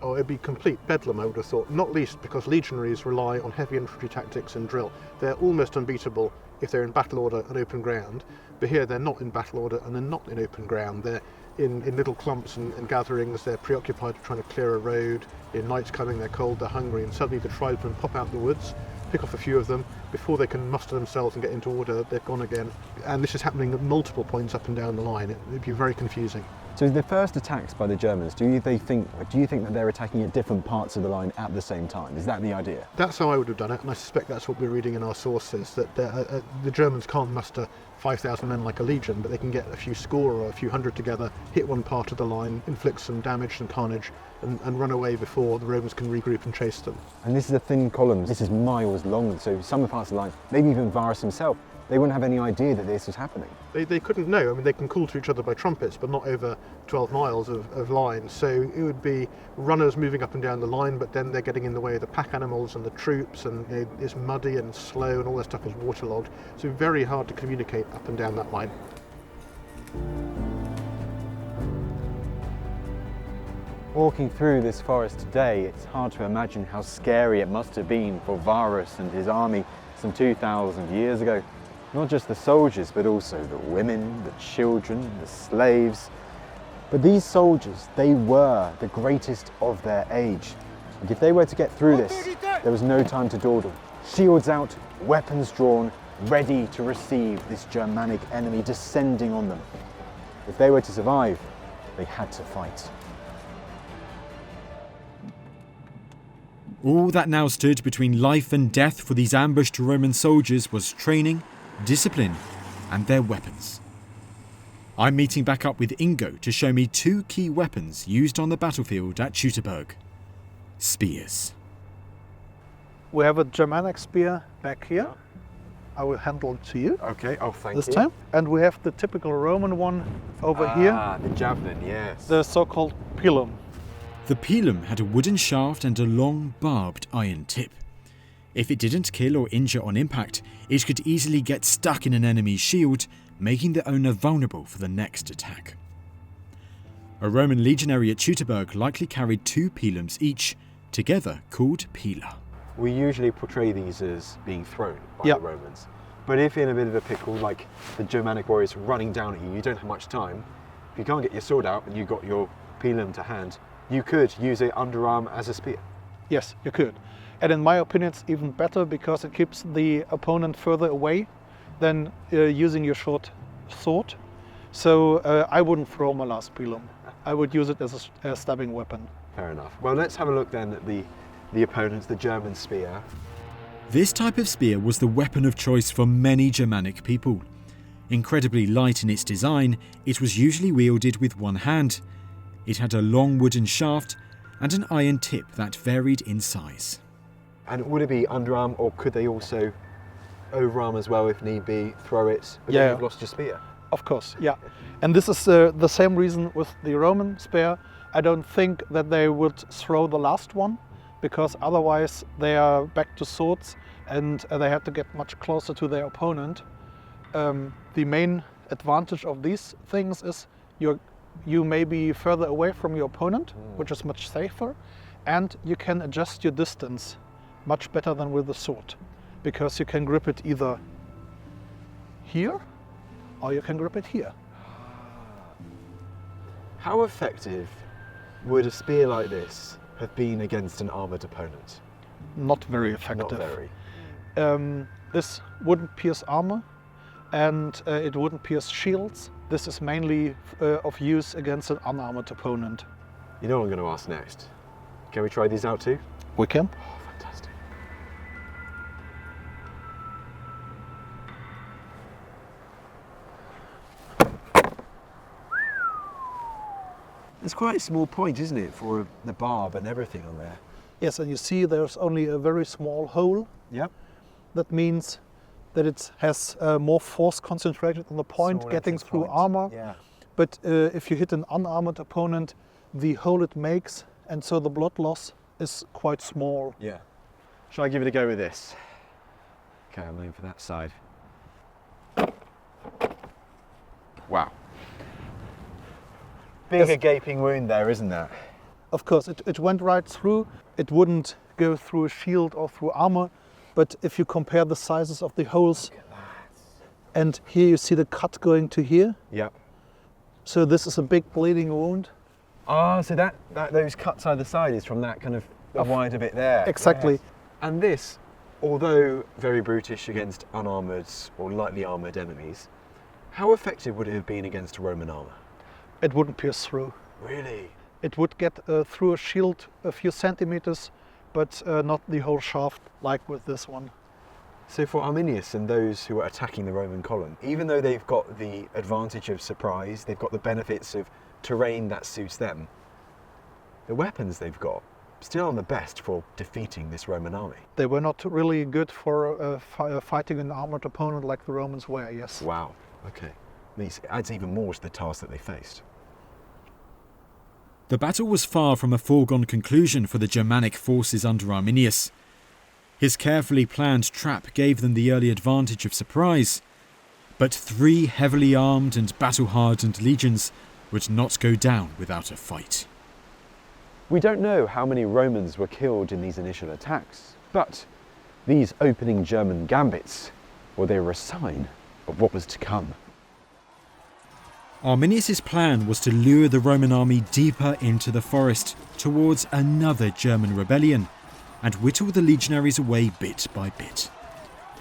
Oh, it'd be complete bedlam, I would have thought, not least because legionaries rely on heavy infantry tactics and drill. They're almost unbeatable if they're in battle order and open ground, but here they're not in battle order and they're not in open ground. They're in little clumps and gatherings. They're preoccupied trying to clear a road. Night's coming, they're cold, they're hungry, and suddenly the tribesmen pop out the woods, pick off a few of them. Before they can muster themselves and get into order, they're gone again. And this is happening at multiple points up and down the line. It'd be very confusing. So the first attacks by the Germans, do you think that they're attacking at different parts of the line at the same time? Is that the idea? That's how I would have done it, and I suspect that's what we're reading in our sources, that the Germans can't muster 5,000 men like a legion, but they can get a few score or a few hundred together, hit one part of the line, inflict some damage and carnage, and run away before the Romans can regroup and chase them. And this is a thin column, this is miles long, so some parts of the line, maybe even Varus himself, they wouldn't have any idea that this was happening. They couldn't know. I mean, they can call to each other by trumpets, but not over 12 miles of line. So it would be runners moving up and down the line, but then they're getting in the way of the pack animals and the troops, and it's muddy and slow, and all that stuff is waterlogged. So very hard to communicate up and down that line. Walking through this forest today, it's hard to imagine how scary it must have been for Varus and his army some 2,000 years ago. Not just the soldiers, but also the women, the children, the slaves. But these soldiers, they were the greatest of their age. And if they were to get through this, there was no time to dawdle. Shields out, weapons drawn, ready to receive this Germanic enemy descending on them. If they were to survive, they had to fight. All that now stood between life and death for these ambushed Roman soldiers was training, discipline, and their weapons. I'm meeting back up with Ingo to show me two key weapons used on the battlefield at Teutoburg. Spears. We have a Germanic spear back here. I will handle it to you. Okay, oh thank this you. time. And we have the typical Roman one over here. Ah, the javelin, yes. The so-called pilum. The pilum had a wooden shaft and a long, barbed iron tip. If it didn't kill or injure on impact, it could easily get stuck in an enemy's shield, making the owner vulnerable for the next attack. A Roman legionary at Teutoburg likely carried two pilums each, together called pila. We usually portray these as being thrown by the Romans. But if you're in a bit of a pickle, like the Germanic warriors running down at you, you don't have much time. If you can't get your sword out and you've got your pilum to hand, you could use it underarm as a spear. Yes, you could. And in my opinion, it's even better because it keeps the opponent further away than using your short sword. So I wouldn't throw my last pilum. I would use it as a stabbing weapon. Fair enough. Well, let's have a look then at the opponents, the German spear. This type of spear was the weapon of choice for many Germanic people. Incredibly light in its design, it was usually wielded with one hand. It had a long wooden shaft and an iron tip that varied in size. And would it be underarm, or could they also overarm as well if need be, throw it, but then you've lost your spear? Of course, yeah. And this is the same reason with the Roman spear. I don't think that they would throw the last one, because otherwise they are back to swords and they have to get much closer to their opponent. The main advantage of these things is you may be further away from your opponent, which is much safer, and you can adjust your distance much better than with the sword, because you can grip it either here or you can grip it here. How effective would a spear like this have been against an armoured opponent? Not very effective. Not very. This wouldn't pierce armor. and it wouldn't pierce shields. This is mainly of use against an unarmored opponent. You know what I'm going to ask next? Can we try these out too? We can. Oh, fantastic. It's quite a small point, isn't it, for the barb and everything on there? Yes, and you see there's only a very small hole. Yep. That means that it has more force concentrated on the point, Sword getting enters through point. armor. Yeah. But if you hit an unarmored opponent, the hole it makes, and so the blood loss is quite small. Yeah. Shall I give it a go with this? Okay, I'm aiming for that side. Wow. Big a gaping wound there, isn't there? Of course, it went right through. It wouldn't go through a shield or through armor, but if you compare the sizes of the holes, and here you see the cut going to here. Yep. So this is a big bleeding wound. Ah, so that those cuts either side is from that kind of wider bit there. Exactly. Yes. And this, although very brutish against unarmoured or lightly armoured enemies, how effective would it have been against Roman armour? It wouldn't pierce through. Really? It would get through a shield a few centimeters, but not the whole shaft like with this one. So for Arminius and those who are attacking the Roman column, even though they've got the advantage of surprise, they've got the benefits of terrain that suits them, the weapons they've got still aren't the best for defeating this Roman army. They were not really good for fighting an armored opponent like the Romans were, yes. Wow, okay. It adds even more to the task that they faced. The battle was far from a foregone conclusion for the Germanic forces under Arminius. His carefully planned trap gave them the early advantage of surprise, but 3 heavily armed and battle-hardened legions would not go down without a fight. We don't know how many Romans were killed in these initial attacks, but these opening German gambits, well, they were a sign of what was to come. Arminius' plan was to lure the Roman army deeper into the forest towards another German rebellion and whittle the legionaries away bit by bit.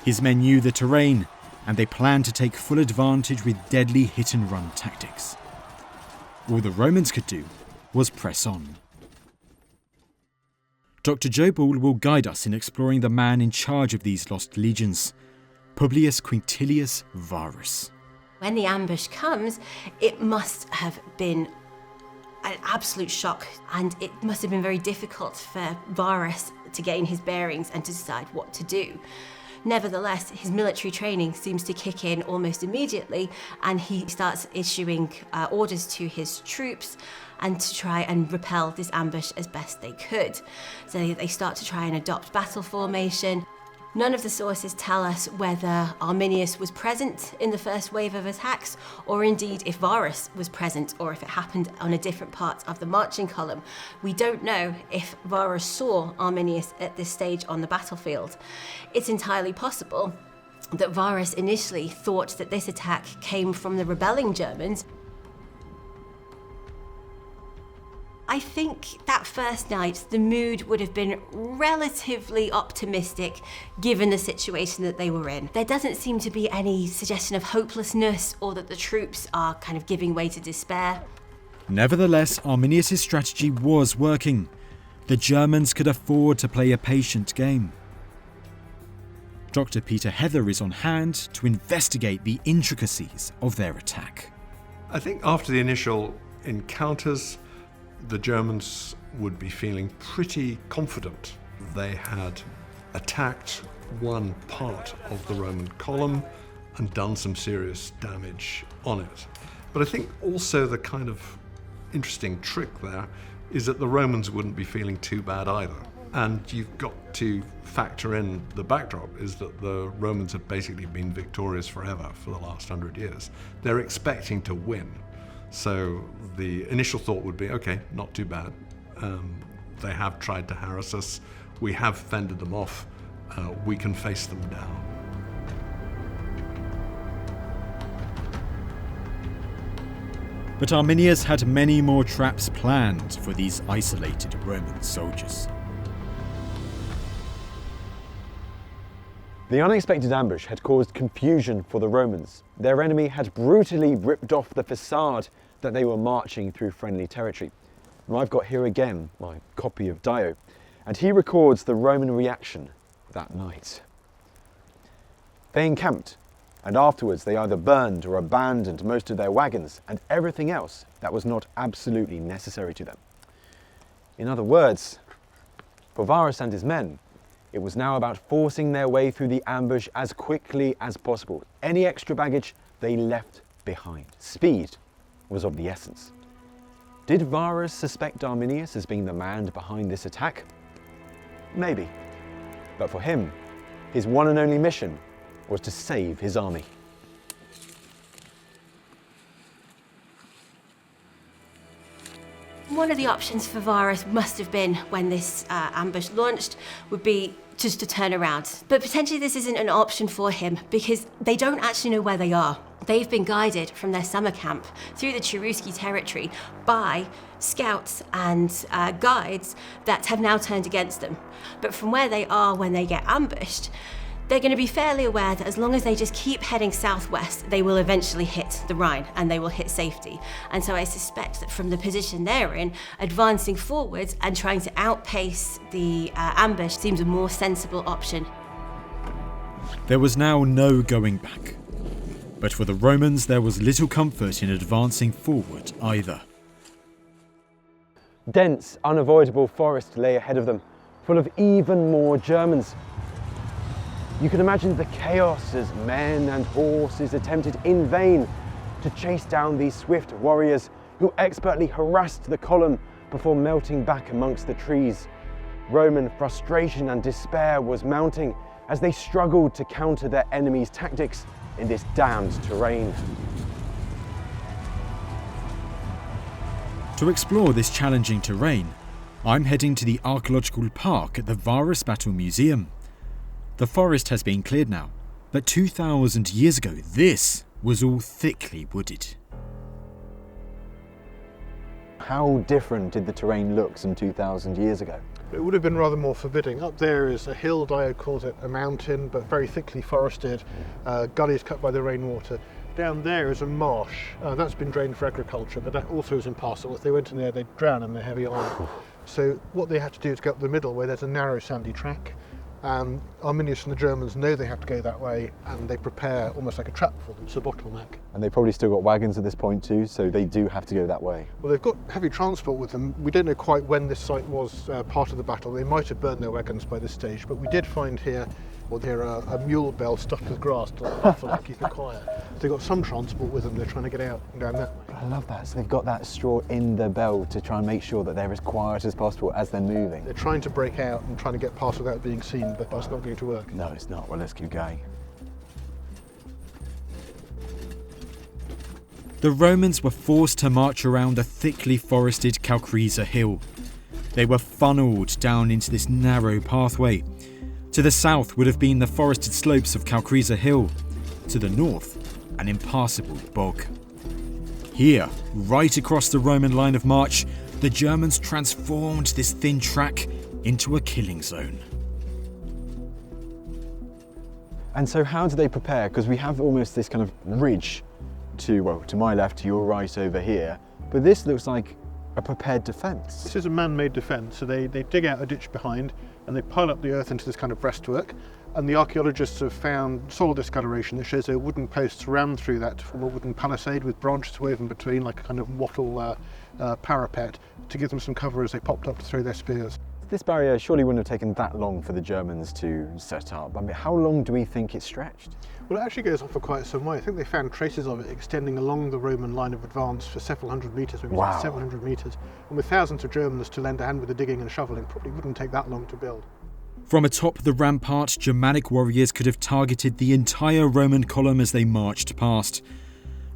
His men knew the terrain and they planned to take full advantage with deadly hit-and-run tactics. All the Romans could do was press on. Dr. Joe Ball will guide us in exploring the man in charge of these lost legions, Publius Quintilius Varus. When the ambush comes, it must have been an absolute shock, and it must have been very difficult for Varus to gain his bearings and to decide what to do. Nevertheless, his military training seems to kick in almost immediately, and he starts issuing orders to his troops and to try and repel this ambush as best they could. So they start to try and adopt battle formation. None of the sources tell us whether Arminius was present in the first wave of attacks, or indeed if Varus was present, or if it happened on a different part of the marching column. We don't know if Varus saw Arminius at this stage on the battlefield. It's entirely possible that Varus initially thought that this attack came from the rebelling Germans. I think that first night the mood would have been relatively optimistic given the situation that they were in. There doesn't seem to be any suggestion of hopelessness or that the troops are kind of giving way to despair. Nevertheless, Arminius' strategy was working. The Germans could afford to play a patient game. Dr. Peter Heather is on hand to investigate the intricacies of their attack. I think after the initial encounters, the Germans would be feeling pretty confident. They had attacked one part of the Roman column and done some serious damage on it. But I think also the kind of interesting trick there is that the Romans wouldn't be feeling too bad either. And you've got to factor in the backdrop is that the Romans have basically been victorious forever for the last 100 years. They're expecting to win. So the initial thought would be, okay, not too bad. They have tried to harass us. We have fended them off. We can face them down. But Arminius had many more traps planned for these isolated Roman soldiers. The unexpected ambush had caused confusion for the Romans. Their enemy had brutally ripped off the facade that they were marching through friendly territory. And I've got here again my copy of Dio, and he records the Roman reaction that night. They encamped, and afterwards they either burned or abandoned most of their wagons and everything else that was not absolutely necessary to them. In other words, for Varus and his men, it was now about forcing their way through the ambush as quickly as possible. Any extra baggage they left behind. Speed was of the essence. Did Varus suspect Arminius as being the man behind this attack? Maybe. But for him, his one and only mission was to save his army. One of the options for Varus must have been, when this ambush launched, would be just to turn around. But potentially this isn't an option for him because they don't actually know where they are. They've been guided from their summer camp through the Cherusci territory by scouts and guides that have now turned against them. But from where they are when they get ambushed, they're going to be fairly aware that as long as they just keep heading southwest, they will eventually hit the Rhine and they will hit safety. And so I suspect that from the position they're in, advancing forwards and trying to outpace the ambush seems a more sensible option. There was now no going back. But for the Romans, there was little comfort in advancing forward either. Dense, unavoidable forest lay ahead of them, full of even more Germans. You can imagine the chaos as men and horses attempted in vain to chase down these swift warriors who expertly harassed the column before melting back amongst the trees. Roman frustration and despair was mounting as they struggled to counter their enemy's tactics in this damned terrain. To explore this challenging terrain, I'm heading to the Archaeological Park at the Varus Battle Museum. The forest has been cleared now, but 2,000 years ago, this was all thickly wooded. How different did the terrain look some 2,000 years ago? It would have been rather more forbidding. Up there is a hill, Dio calls it a mountain, but very thickly forested, gullies cut by the rainwater. Down there is a marsh. That's been drained for agriculture, but that also is impassable. If they went in there, they'd drown in the heavy oil. So what they had to do is go up the middle where there's a narrow sandy track. Arminius and the Germans know they have to go that way, and they prepare almost like a trap for them. It's a bottleneck. And they've probably still got wagons at this point too, so they do have to go that way. Well, they've got heavy transport with them. We don't know quite when this site was part of the battle. They might have burned their wagons by this stage, but we did find here a mule bell stuffed with grass to buffer to keep it quiet. So they've got some transport with them. They're trying to get out and down that way. I love that. So they've got that straw in the bell to try and make sure that they're as quiet as possible as they're moving. They're trying to break out and trying to get past without being seen, but that's not going to work. No, it's not. Well, let's keep going. The Romans were forced to march around a thickly forested Calcresa hill. They were funneled down into this narrow pathway. To the south would have been the forested slopes of Calcresa Hill. To the north, an impassable bog. Here, right across the Roman line of march, the Germans transformed this thin track into a killing zone. And so how do they prepare? Because we have almost this kind of ridge to my left, to your right over here, but this looks like a prepared defence. This is a man-made defence, so they dig out a ditch behind and they pile up the earth into this kind of breastwork, and the archaeologists have found soil discoloration that shows their wooden posts ran through that to form a wooden palisade with branches woven between, like a kind of wattle parapet, to give them some cover as they popped up to throw their spears. This barrier surely wouldn't have taken that long for the Germans to set up. I mean, how long do we think it stretched? Well, it actually goes on for quite some way. I think they found traces of it extending along the Roman line of advance for several hundred metres, maybe 700 metres. And with thousands of Germans to lend a hand with the digging and shoveling, probably wouldn't take that long to build. From atop the rampart, Germanic warriors could have targeted the entire Roman column as they marched past.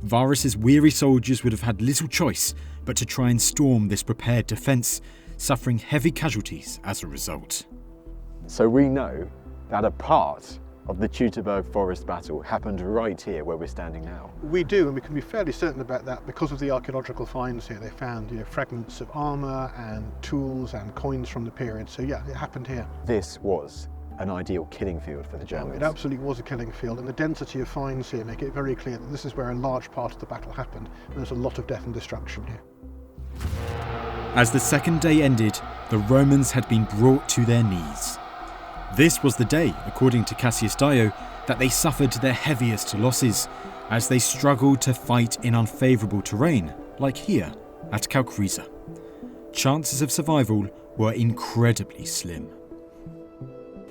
Varus's weary soldiers would have had little choice but to try and storm this prepared defence, suffering heavy casualties as a result. So we know that a part of the Teutoburg forest battle happened right here where we're standing now. We do, and we can be fairly certain about that because of the archaeological finds here. They found fragments of armour and tools and coins from the period. So yeah, it happened here. This was an ideal killing field for the Germans. It absolutely was a killing field, and the density of finds here make it very clear that this is where a large part of the battle happened, and there's a lot of death and destruction here. As the second day ended, the Romans had been brought to their knees. This was the day, according to Cassius Dio, that they suffered their heaviest losses, as they struggled to fight in unfavourable terrain, like here at Calcresa. Chances of survival were incredibly slim.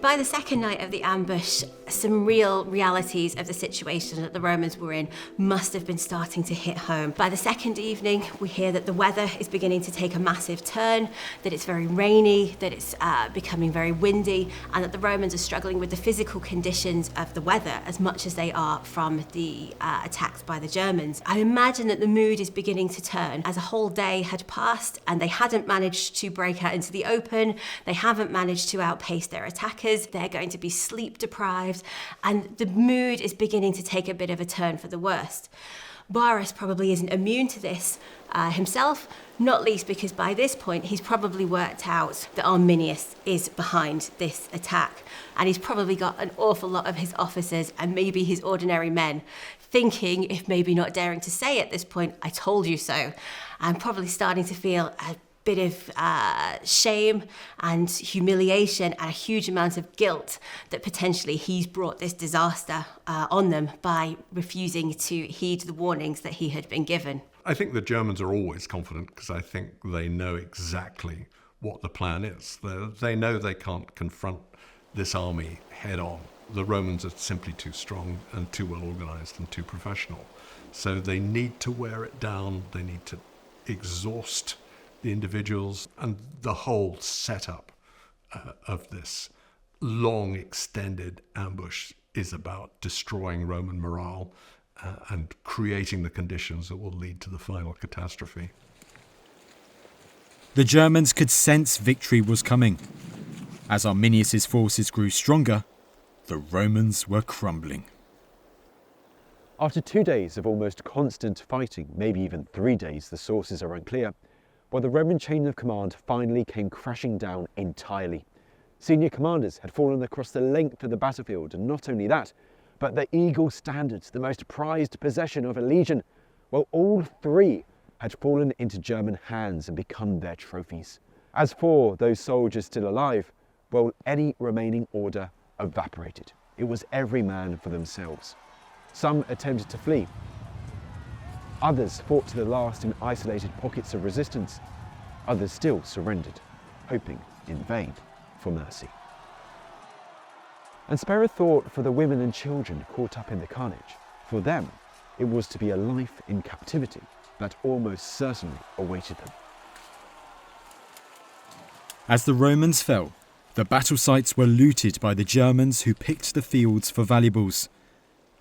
By the second night of the ambush, some real realities of the situation that the Romans were in must have been starting to hit home. By the second evening, we hear that the weather is beginning to take a massive turn, that it's very rainy, that it's becoming very windy, and that the Romans are struggling with the physical conditions of the weather as much as they are from the attacks by the Germans. I imagine that the mood is beginning to turn as a whole day had passed and they hadn't managed to break out into the open, they haven't managed to outpace their attackers, they're going to be sleep deprived, and the mood is beginning to take a bit of a turn for the worst. Varus probably isn't immune to this himself, not least because by this point he's probably worked out that Arminius is behind this attack, and he's probably got an awful lot of his officers and maybe his ordinary men thinking, if maybe not daring to say at this point, "I told you so," and probably starting to feel a bit of shame and humiliation and a huge amount of guilt that potentially he's brought this disaster on them by refusing to heed the warnings that he had been given. I think the Germans are always confident because I think they know exactly what the plan is. They know they can't confront this army head on. The Romans are simply too strong and too well organized and too professional. So they need to wear it down. They need to exhaust the individuals, and the whole setup of this long extended ambush is about destroying Roman morale and creating the conditions that will lead to the final catastrophe. The Germans could sense victory was coming. As Arminius' forces grew stronger, the Romans were crumbling. After 2 days of almost constant fighting, maybe even 3 days, the sources are unclear, the Roman chain of command finally came crashing down entirely. Senior commanders had fallen across the length of the battlefield, and not only that, but the eagle standards, the most prized possession of a legion, all three had fallen into German hands and become their trophies. As for those soldiers still alive, any remaining order evaporated. It was every man for themselves. Some attempted to flee. Others fought to the last in isolated pockets of resistance. Others still surrendered, hoping in vain for mercy. And spare a thought for the women and children caught up in the carnage. For them, it was to be a life in captivity that almost certainly awaited them. As the Romans fell, the battle sites were looted by the Germans who picked the fields for valuables.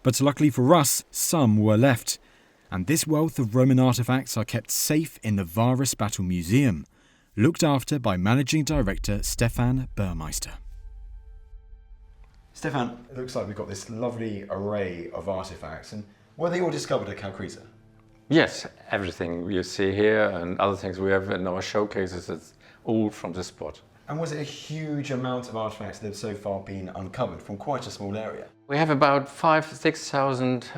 But luckily for us, some were left, and this wealth of Roman artefacts are kept safe in the Varus Battle Museum, looked after by Managing Director Stefan Burmeister. Stefan, it looks like we've got this lovely array of artefacts, and were they all discovered at Calcresa? Yes, everything you see here and other things we have in our showcases, it's all from this spot. And was it a huge amount of artefacts that have so far been uncovered from quite a small area? We have about 5,000 to 6,000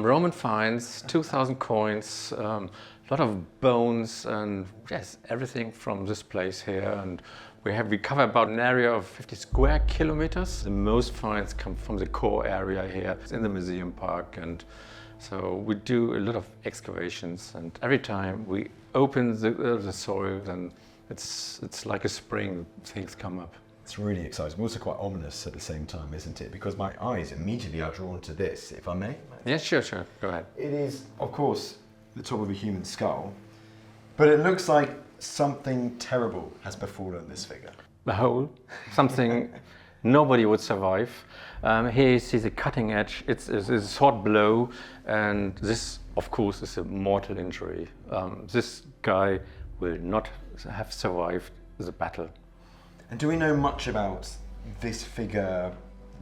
Roman finds, 2,000 coins, a lot of bones, and yes, everything from this place here. And we cover about an area of 50 square kilometers. The most finds come from the core area here in the museum park, and so we do a lot of excavations. And every time we open the soil, then it's like a spring. Things come up. It's really exciting, but also quite ominous at the same time, isn't it? Because my eyes immediately are drawn to this, if I may. Yes, sure, go ahead. It is, of course, the top of a human skull, but it looks like something terrible has befallen this figure. The hole, something nobody would survive. Here you see the cutting edge, it's a sword blow, and this, of course, is a mortal injury. This guy will not have survived the battle. And do we know much about this figure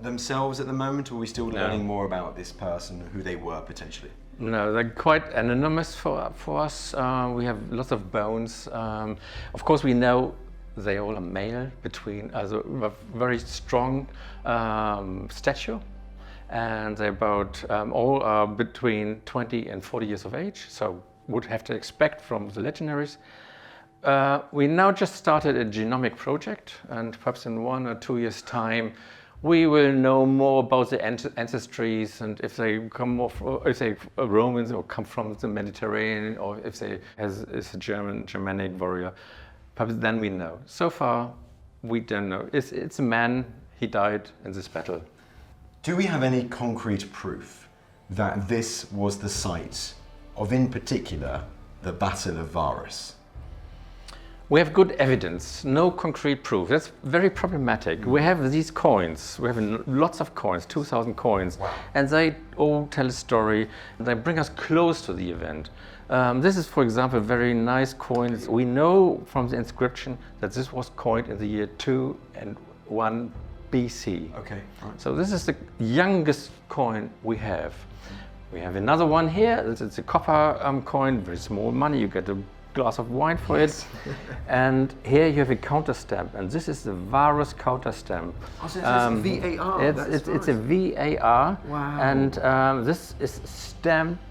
themselves at the moment, or are we still learning more about this person, who they were potentially? No, they're quite anonymous for us. We have lots of bones. Of course, we know They all are male, between a very strong stature, and they about all are between 20 and 40 years of age, so would have to expect from the legionaries. We now just started a genomic project, and perhaps in 1 or 2 years' time we will know more about the ancestries, and if they come more if they are Romans or come from the Mediterranean, or if they is a Germanic warrior. Perhaps then we know. So far, we don't know. It's a man. He died in this battle. Do we have any concrete proof that this was the site of, in particular, the Battle of Varus? We have good evidence, no concrete proof. That's very problematic. We have these coins. We have lots of coins, 2,000 coins, and they all tell a story. They bring us close to the event. This is, for example, a very nice coin. We know from the inscription that this was coined in the year 2 and 1 BC. Okay. Right. So this is the youngest coin we have. We have another one here. It's a copper coin, very small money. You get a glass of wine for it. And here you have a counter stamp, and this is the Varus counter stamp. Oh, so it's a VAR. It's a VAR. Wow. And this is stamped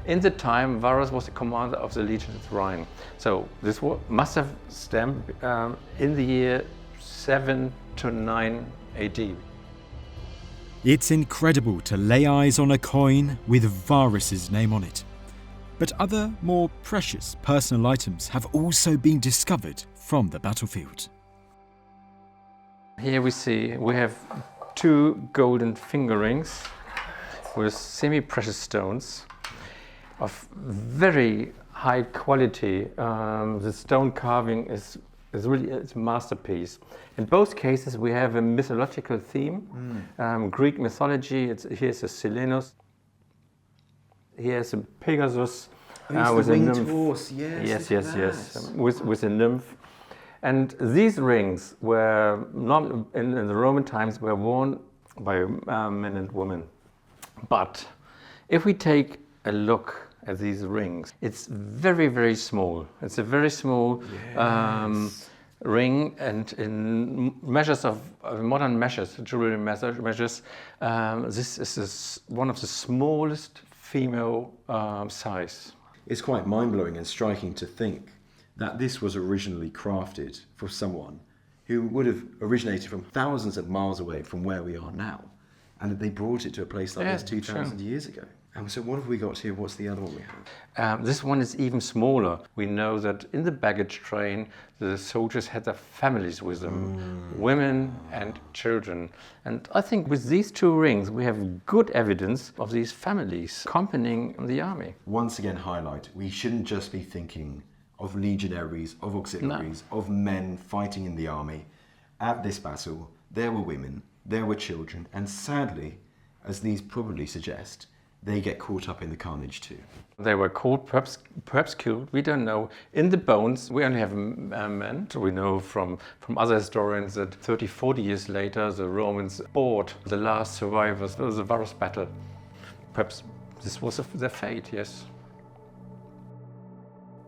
in the time Varus was the commander of the legions of Rhine. So this must have stamped in the year 7 to 9 AD. It's incredible to lay eyes on a coin with Varus's name on it. But other, more precious personal items have also been discovered from the battlefield. Here we have 2 golden finger rings with semi-precious stones of very high quality. The stone carving is really a masterpiece. In both cases, we have a mythological theme, Greek mythology. Here's a Silenus. Here's a Pegasus with a nymph. Horse. Yes. With a nymph. And these rings were not in the Roman times were worn by men and women. But if we take a look at these rings, it's very, very small. It's a very small ring, and in measures of modern measures, jewelry measures, this is one of the smallest female size. It's quite mind-blowing and striking to think that this was originally crafted for someone who would have originated from thousands of miles away from where we are now, and that they brought it to a place like this 2,000 years ago. And so what have we got here? What's the other one we have? This one is even smaller. We know that in the baggage train, the soldiers had their families with them, women and children. And I think with these 2 rings, we have good evidence of these families accompanying the army. Once again, highlight, we shouldn't just be thinking of legionaries, of auxiliaries, of men fighting in the army. At this battle, there were women, there were children, and sadly, as these probably suggest, they get caught up in the carnage too. They were caught, perhaps killed, we don't know. In the bones, we only have men. We know from other historians that 30, 40 years later, the Romans bought the last survivors of the Varus battle. Perhaps this was their fate, yes.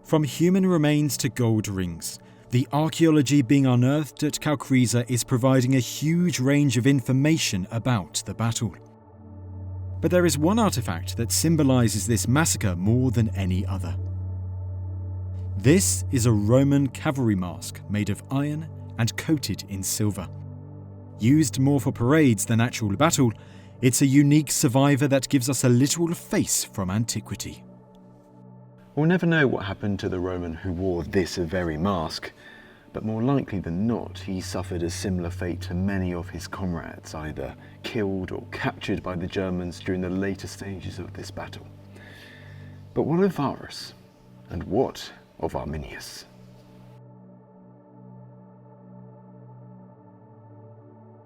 From human remains to gold rings, the archaeology being unearthed at Calcresa is providing a huge range of information about the battle. But there is one artifact that symbolises this massacre more than any other. This is a Roman cavalry mask made of iron and coated in silver. Used more for parades than actual battle, it's a unique survivor that gives us a literal face from antiquity. We'll never know what happened to the Roman who wore this very mask, but more likely than not, he suffered a similar fate to many of his comrades, either killed or captured by the Germans during the later stages of this battle. But what of Varus? And what of Arminius?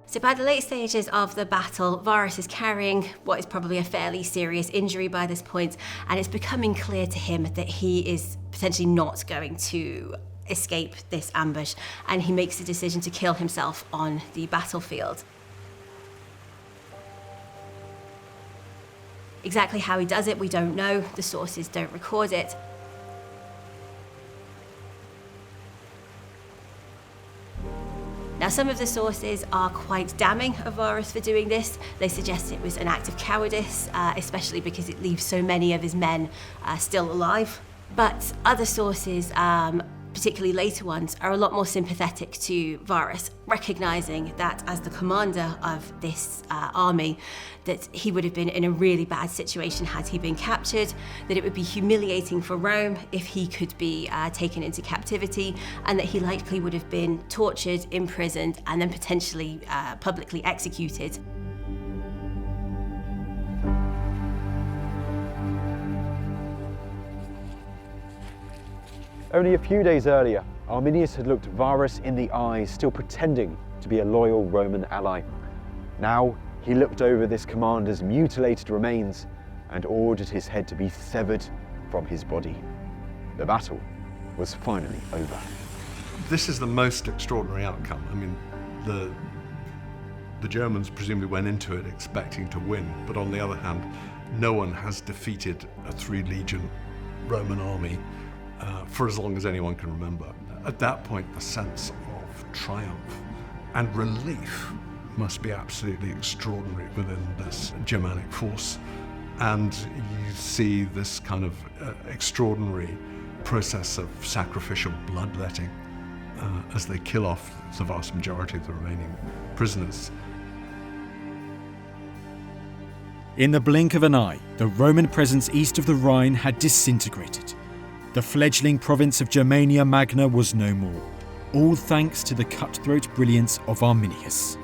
So by the late stages of the battle, Varus is carrying what is probably a fairly serious injury by this point, and it's becoming clear to him that he is potentially not going to escape this ambush, and he makes the decision to kill himself on the battlefield. Exactly how he does it, we don't know. The sources don't record it. Now, some of the sources are quite damning of Varus for doing this. They suggest it was an act of cowardice, especially because it leaves so many of his men still alive. But other sources, particularly later ones, are a lot more sympathetic to Varus, recognizing that as the commander of this army, that he would have been in a really bad situation had he been captured, that it would be humiliating for Rome if he could be taken into captivity, and that he likely would have been tortured, imprisoned, and then potentially publicly executed. Only a few days earlier, Arminius had looked Varus in the eyes, still pretending to be a loyal Roman ally. Now, he looked over this commander's mutilated remains and ordered his head to be severed from his body. The battle was finally over. This is the most extraordinary outcome. I mean, the Germans presumably went into it expecting to win, but on the other hand, no one has defeated a 3-legion Roman army for as long as anyone can remember. At that point, the sense of triumph and relief must be absolutely extraordinary within this Germanic force. And you see this kind of extraordinary process of sacrificial bloodletting as they kill off the vast majority of the remaining prisoners. In the blink of an eye, the Roman presence east of the Rhine had disintegrated. The fledgling province of Germania Magna was no more, all thanks to the cutthroat brilliance of Arminius.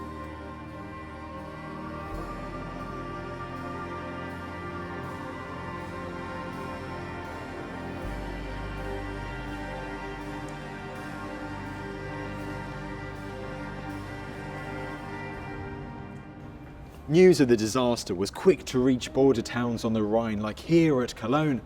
News of the disaster was quick to reach border towns on the Rhine, like here at Cologne.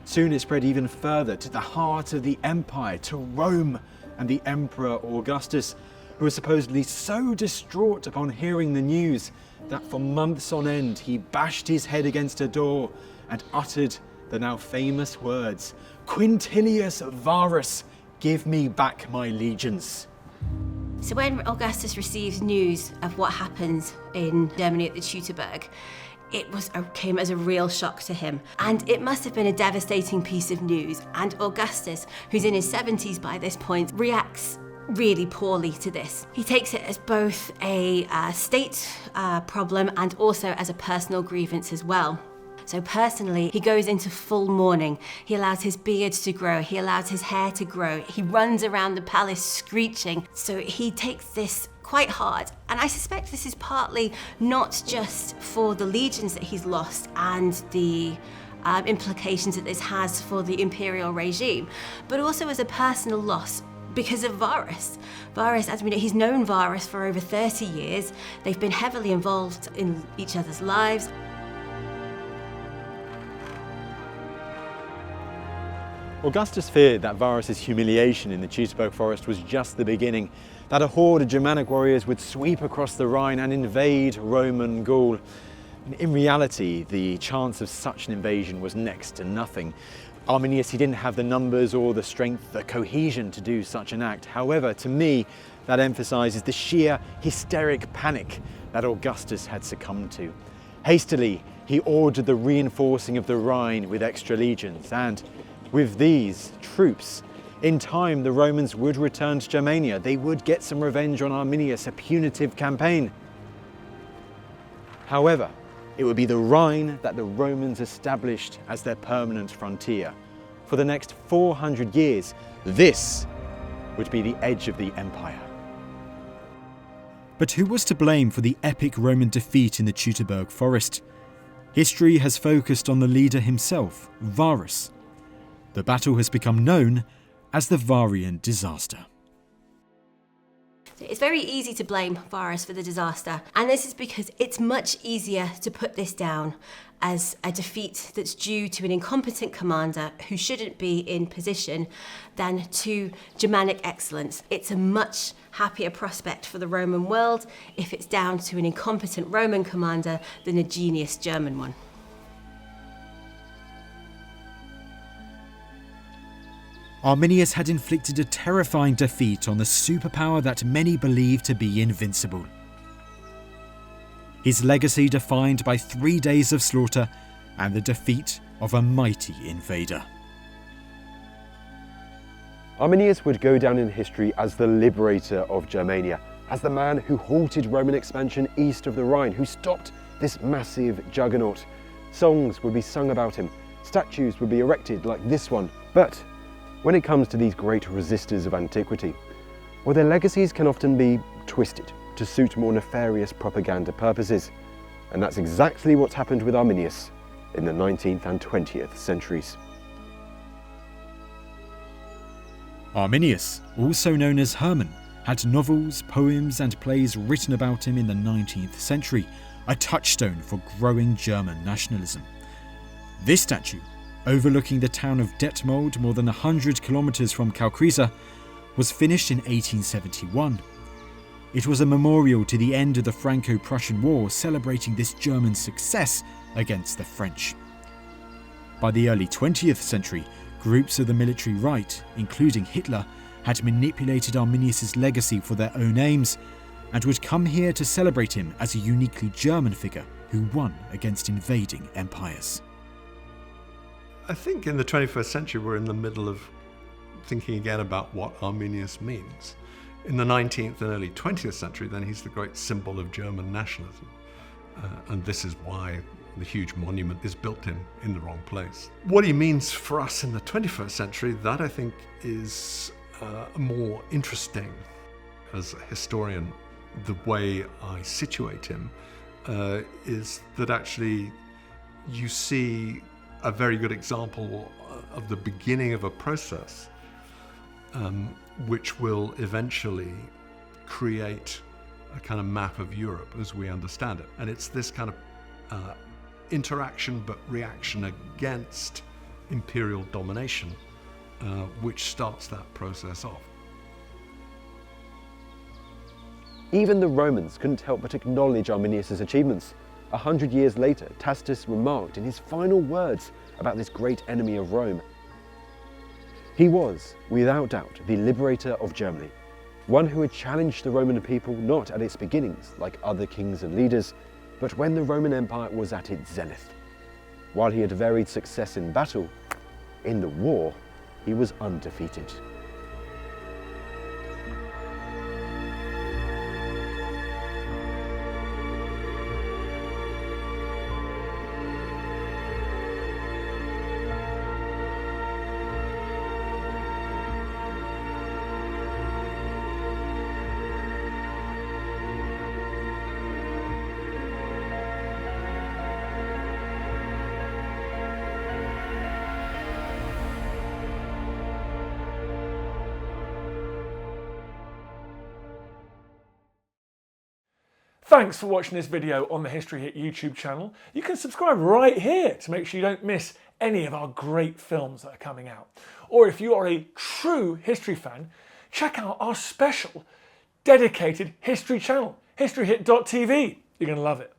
Soon it spread even further to the heart of the empire, to Rome and the Emperor Augustus, who was supposedly so distraught upon hearing the news that for months on end he bashed his head against a door and uttered the now famous words, "Quintilius Varus, give me back my legions." So when Augustus receives news of what happened in Germany at the Teutoburg, came as a real shock to him. And it must have been a devastating piece of news. And Augustus, who's in his 70s by this point, reacts really poorly to this. He takes it as both a state problem and also as a personal grievance as well. So personally, he goes into full mourning. He allows his beard to grow. He allows his hair to grow. He runs around the palace screeching. So he takes this quite hard. And I suspect this is partly not just for the legions that he's lost and the implications that this has for the imperial regime, but also as a personal loss because of Varus. Varus, as we know, he's known Varus for over 30 years. They've been heavily involved in each other's lives. Augustus feared that Varus's humiliation in the Teutoburg forest was just the beginning, that a horde of Germanic warriors would sweep across the Rhine and invade Roman Gaul. In reality, the chance of such an invasion was next to nothing. Arminius, he didn't have the numbers or the strength, the cohesion to do such an act. However, to me, that emphasises the sheer hysteric panic that Augustus had succumbed to. Hastily, he ordered the reinforcing of the Rhine with extra legions, and with these troops, in time the Romans would return to Germania. They would get some revenge on Arminius, a punitive campaign. However, it would be the Rhine that the Romans established as their permanent frontier. For the next 400 years, this would be the edge of the empire. But who was to blame for the epic Roman defeat in the Teutoburg forest? History has focused on the leader himself, Varus. The battle has become known as the Varian disaster. It's very easy to blame Varus for the disaster, and this is because it's much easier to put this down as a defeat that's due to an incompetent commander who shouldn't be in position than to Germanic excellence. It's a much happier prospect for the Roman world if it's down to an incompetent Roman commander than a genius German one. Arminius had inflicted a terrifying defeat on the superpower that many believed to be invincible. His legacy defined by 3 days of slaughter and the defeat of a mighty invader. Arminius would go down in history as the liberator of Germania, as the man who halted Roman expansion east of the Rhine, who stopped this massive juggernaut. Songs would be sung about him, statues would be erected like this one. But when it comes to these great resistors of antiquity, well, their legacies can often be twisted to suit more nefarious propaganda purposes. And that's exactly what's happened with Arminius in the 19th and 20th centuries. Arminius, also known as Hermann, had novels, poems and plays written about him in the 19th century, a touchstone for growing German nationalism. This statue, overlooking the town of Detmold more than 100 kilometres from Kalkriese, was finished in 1871. It was a memorial to the end of the Franco-Prussian War, celebrating this German success against the French. By the early 20th century, groups of the military right, including Hitler, had manipulated Arminius' legacy for their own aims and would come here to celebrate him as a uniquely German figure who won against invading empires. I think in the 21st century we're in the middle of thinking again about what Arminius means. In the 19th and early 20th century, then he's the great symbol of German nationalism. And this is why the huge monument is built in the wrong place. What he means for us in the 21st century, that I think is more interesting as a historian. The way I situate him is that actually you see a very good example of the beginning of a process which will eventually create a kind of map of Europe as we understand it. And it's this kind of interaction but reaction against imperial domination which starts that process off. Even the Romans couldn't help but acknowledge Arminius' achievements. 100 years later, Tacitus remarked in his final words about this great enemy of Rome: he was, without doubt, the liberator of Germany, one who had challenged the Roman people not at its beginnings, like other kings and leaders, but when the Roman Empire was at its zenith. While he had varied success in battle, in the war, he was undefeated. Thanks for watching this video on the History Hit YouTube channel. You can subscribe right here to make sure you don't miss any of our great films that are coming out. Or if you are a true history fan, check out our special dedicated history channel, historyhit.tv. You're going to love it.